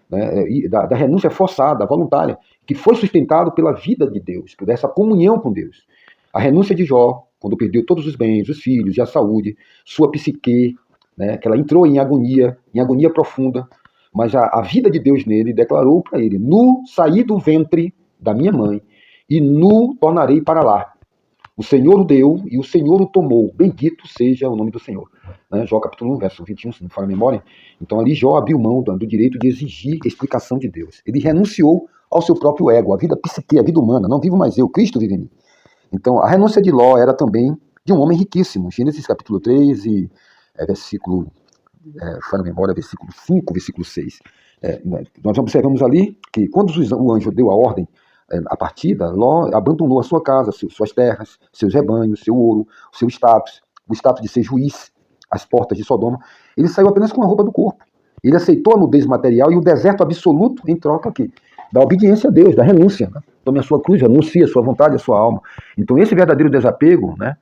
Speaker 1: né? Da renúncia forçada, voluntária, que foi sustentado pela vida de Deus, por essa comunhão com Deus. A renúncia de Jó, quando perdeu todos os bens, os filhos e a saúde, sua psique, né? Que ela entrou em agonia profunda, mas a vida de Deus nele declarou para ele: nu saí do ventre da minha mãe, e nu tornarei para lá. O Senhor o deu e o Senhor o tomou. Bendito seja o nome do Senhor. Né? Jó capítulo 1, verso 21, se não fala a memória. Então ali Jó abriu mão do direito de exigir explicação de Deus. Ele renunciou ao seu próprio ego, a vida psique, a vida humana. Não vivo mais eu, Cristo vive em mim. Então a renúncia de Ló era também de um homem riquíssimo. Gênesis capítulo 3 e versículo, fala a memória, versículo 5, versículo 6. Nós observamos ali que quando o anjo deu a ordem, a partida, Ló abandonou a sua casa, suas terras, seus rebanhos, seu ouro, o status de ser juiz, as portas de Sodoma. Ele saiu apenas com a roupa do corpo. Ele aceitou a nudez material e o deserto absoluto em troca aqui da obediência a Deus, da renúncia. Né? Tome a sua cruz, renuncie a sua vontade, a sua alma. Então esse verdadeiro desapego, né,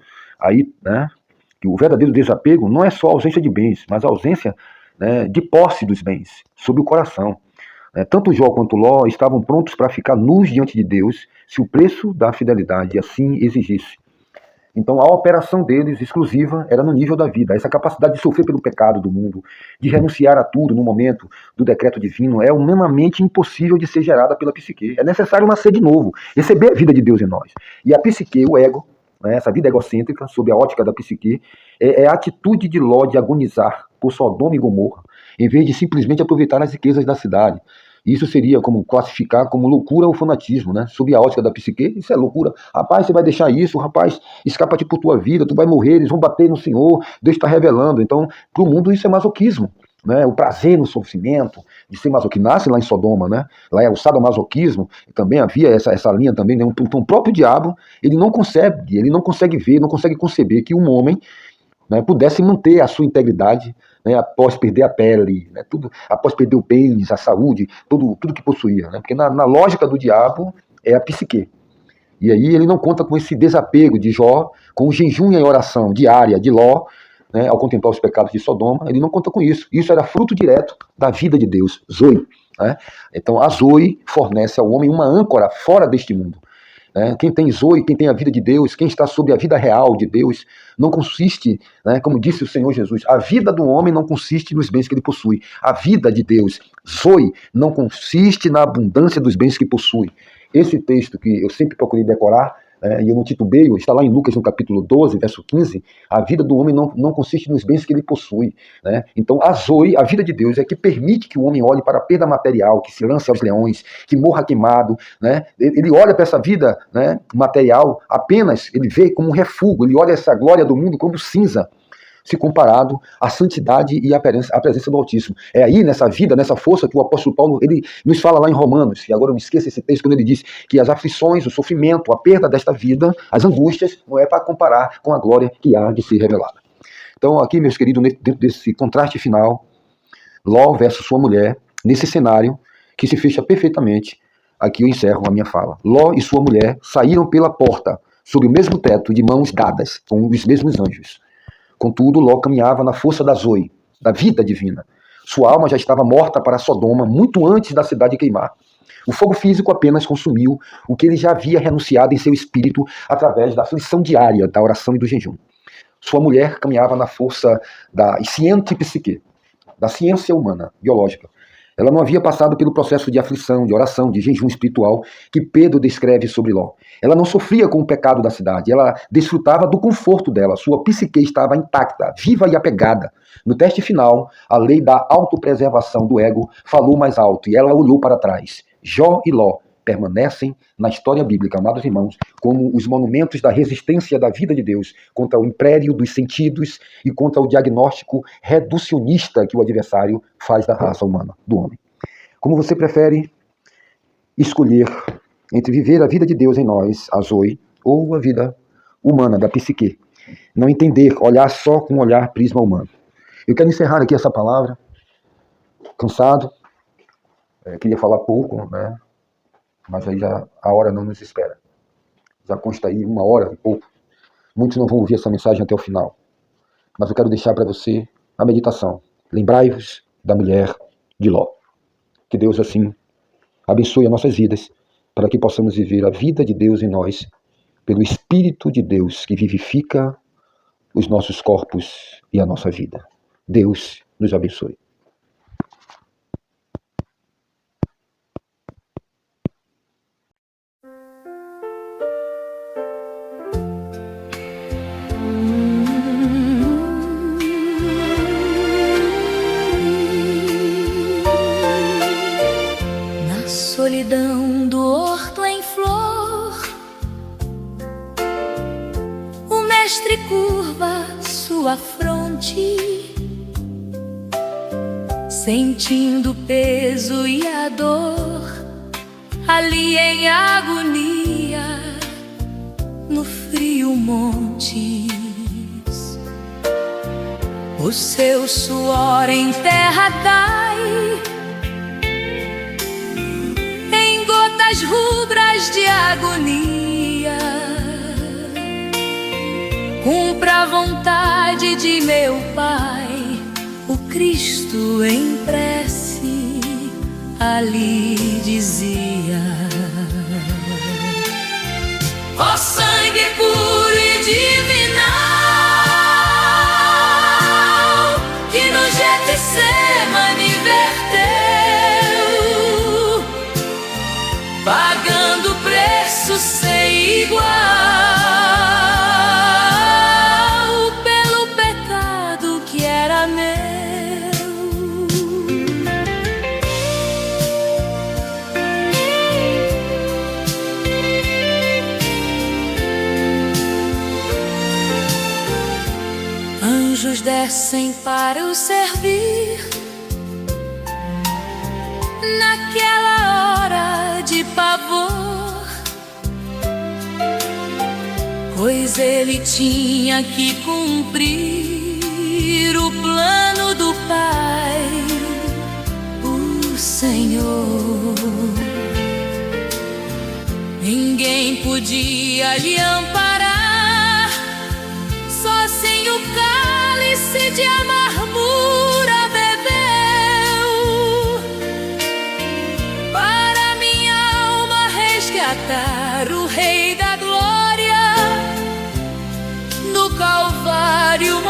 Speaker 1: que o verdadeiro desapego não é só a ausência de bens, mas a ausência, né, de posse dos bens sobre o coração. Tanto Jó quanto Ló estavam prontos para ficar nus diante de Deus se o preço da fidelidade assim exigisse. Então a operação deles exclusiva era no nível da vida. Essa capacidade de sofrer pelo pecado do mundo, de renunciar a tudo no momento do decreto divino, é humanamente impossível de ser gerada pela psique. É necessário nascer de novo, receber a vida de Deus em nós. E a psique, o ego, essa vida egocêntrica, sob a ótica da psique, é a atitude de Ló de agonizar por Sodoma e Gomorra, em vez de simplesmente aproveitar as riquezas da cidade. Isso seria como classificar como loucura ou fanatismo, né? Sob a ótica da psique, isso é loucura. Rapaz, você vai deixar isso, rapaz, escapa-te por tua vida, tu vai morrer, eles vão bater no Senhor, Deus está revelando. Então, para o mundo isso é masoquismo. Né? O prazer no sofrimento, de ser masoquista, nasce lá em Sodoma, né? Lá é o sadomasoquismo, também havia essa linha também, né? Então o próprio diabo, ele não consegue ver, não consegue conceber que um homem, né, pudesse manter a sua integridade, né, após perder a pele, né, após perder o bens, a saúde, tudo que possuía. Né, porque na lógica do diabo é a psique. E aí ele não conta com esse desapego de Jó, com o jejum e a oração diária de Ló, né, ao contemplar os pecados de Sodoma, ele não conta com isso. Isso era fruto direto da vida de Deus, Zoe. Né? Então a Zoe fornece ao homem uma âncora fora deste mundo. Quem tem Zoe, quem tem a vida de Deus, quem está sob a vida real de Deus, não consiste, né, como disse o Senhor Jesus, a vida do homem não consiste nos bens que ele possui. A vida de Deus, Zoe, não consiste na abundância dos bens que possui. Esse texto que eu sempre procurei decorar, e eu não titubeio, está lá em Lucas no capítulo 12, verso 15, a vida do homem não consiste nos bens que ele possui. Né? Então a Zoe, a vida de Deus, é que permite que o homem olhe para a perda material, que se lance aos leões, que morra queimado. Né? Ele olha para essa vida, né, material, apenas, ele vê como um refúgio, ele olha essa glória do mundo como cinza, se comparado à santidade e à presença do Altíssimo. É aí, nessa vida, nessa força, que o apóstolo Paulo ele nos fala lá em Romanos, e agora eu me esqueço esse texto, quando ele diz que as aflições, o sofrimento, a perda desta vida, as angústias, não é para comparar com a glória que há de ser revelada. Então, aqui, meus queridos, dentro desse contraste final, Ló versus sua mulher, nesse cenário que se fecha perfeitamente, aqui eu encerro a minha fala. Ló e sua mulher saíram pela porta, sob o mesmo teto, de mãos dadas, com os mesmos anjos. Contudo, Ló caminhava na força da Zoe, da vida divina. Sua alma já estava morta para Sodoma muito antes da cidade queimar. O fogo físico apenas consumiu o que ele já havia renunciado em seu espírito através da aflição diária, da oração e do jejum. Sua mulher caminhava na força da sciente psique, da ciência humana, biológica. Ela não havia passado pelo processo de aflição, de oração, de jejum espiritual que Pedro descreve sobre Ló. Ela não sofria com o pecado da cidade, ela desfrutava do conforto dela, sua psique estava intacta, viva e apegada. No teste final, a lei da autopreservação do ego falou mais alto e ela olhou para trás. Jó e Ló permanecem na história bíblica, amados irmãos, como os monumentos da resistência da vida de Deus contra o império dos sentidos e contra o diagnóstico reducionista que o adversário faz da raça humana, do homem. Como você prefere escolher entre viver a vida de Deus em nós, a Zoe, ou a vida humana, da psique? Não entender, olhar só com um olhar prisma humano. Eu quero encerrar aqui essa palavra, cansado, queria falar pouco, né? Mas aí já a hora não nos espera. Já consta aí 1 hora e pouco. Muitos não vão ouvir essa mensagem até o final. Mas eu quero deixar para você a meditação. Lembrai-vos da mulher de Ló. Que Deus assim abençoe as nossas vidas, para que possamos viver a vida de Deus em nós, pelo Espírito de Deus que vivifica os nossos corpos e a nossa vida. Deus nos abençoe.
Speaker 2: solidão do horto em flor, o mestre curva sua fronte, sentindo o peso e a dor, ali em agonia, no frio montes. O seu suor em terra dai, em gotas rubras de agonia. Cumpra a vontade de meu Pai, o Cristo em prece ali dizia: ó sangue puro e divinal, que no Getsemane verteu, pagando preço sem igual pelo pecado que era meu. Anjos descem para o servir, naquela hora de pavor, pois ele tinha que cumprir o plano do Pai, o Senhor. Ninguém podia lhe amparar, só sem o cálice de amargura bebeu, para minha alma resgatar o Rei da Glória, no Calvário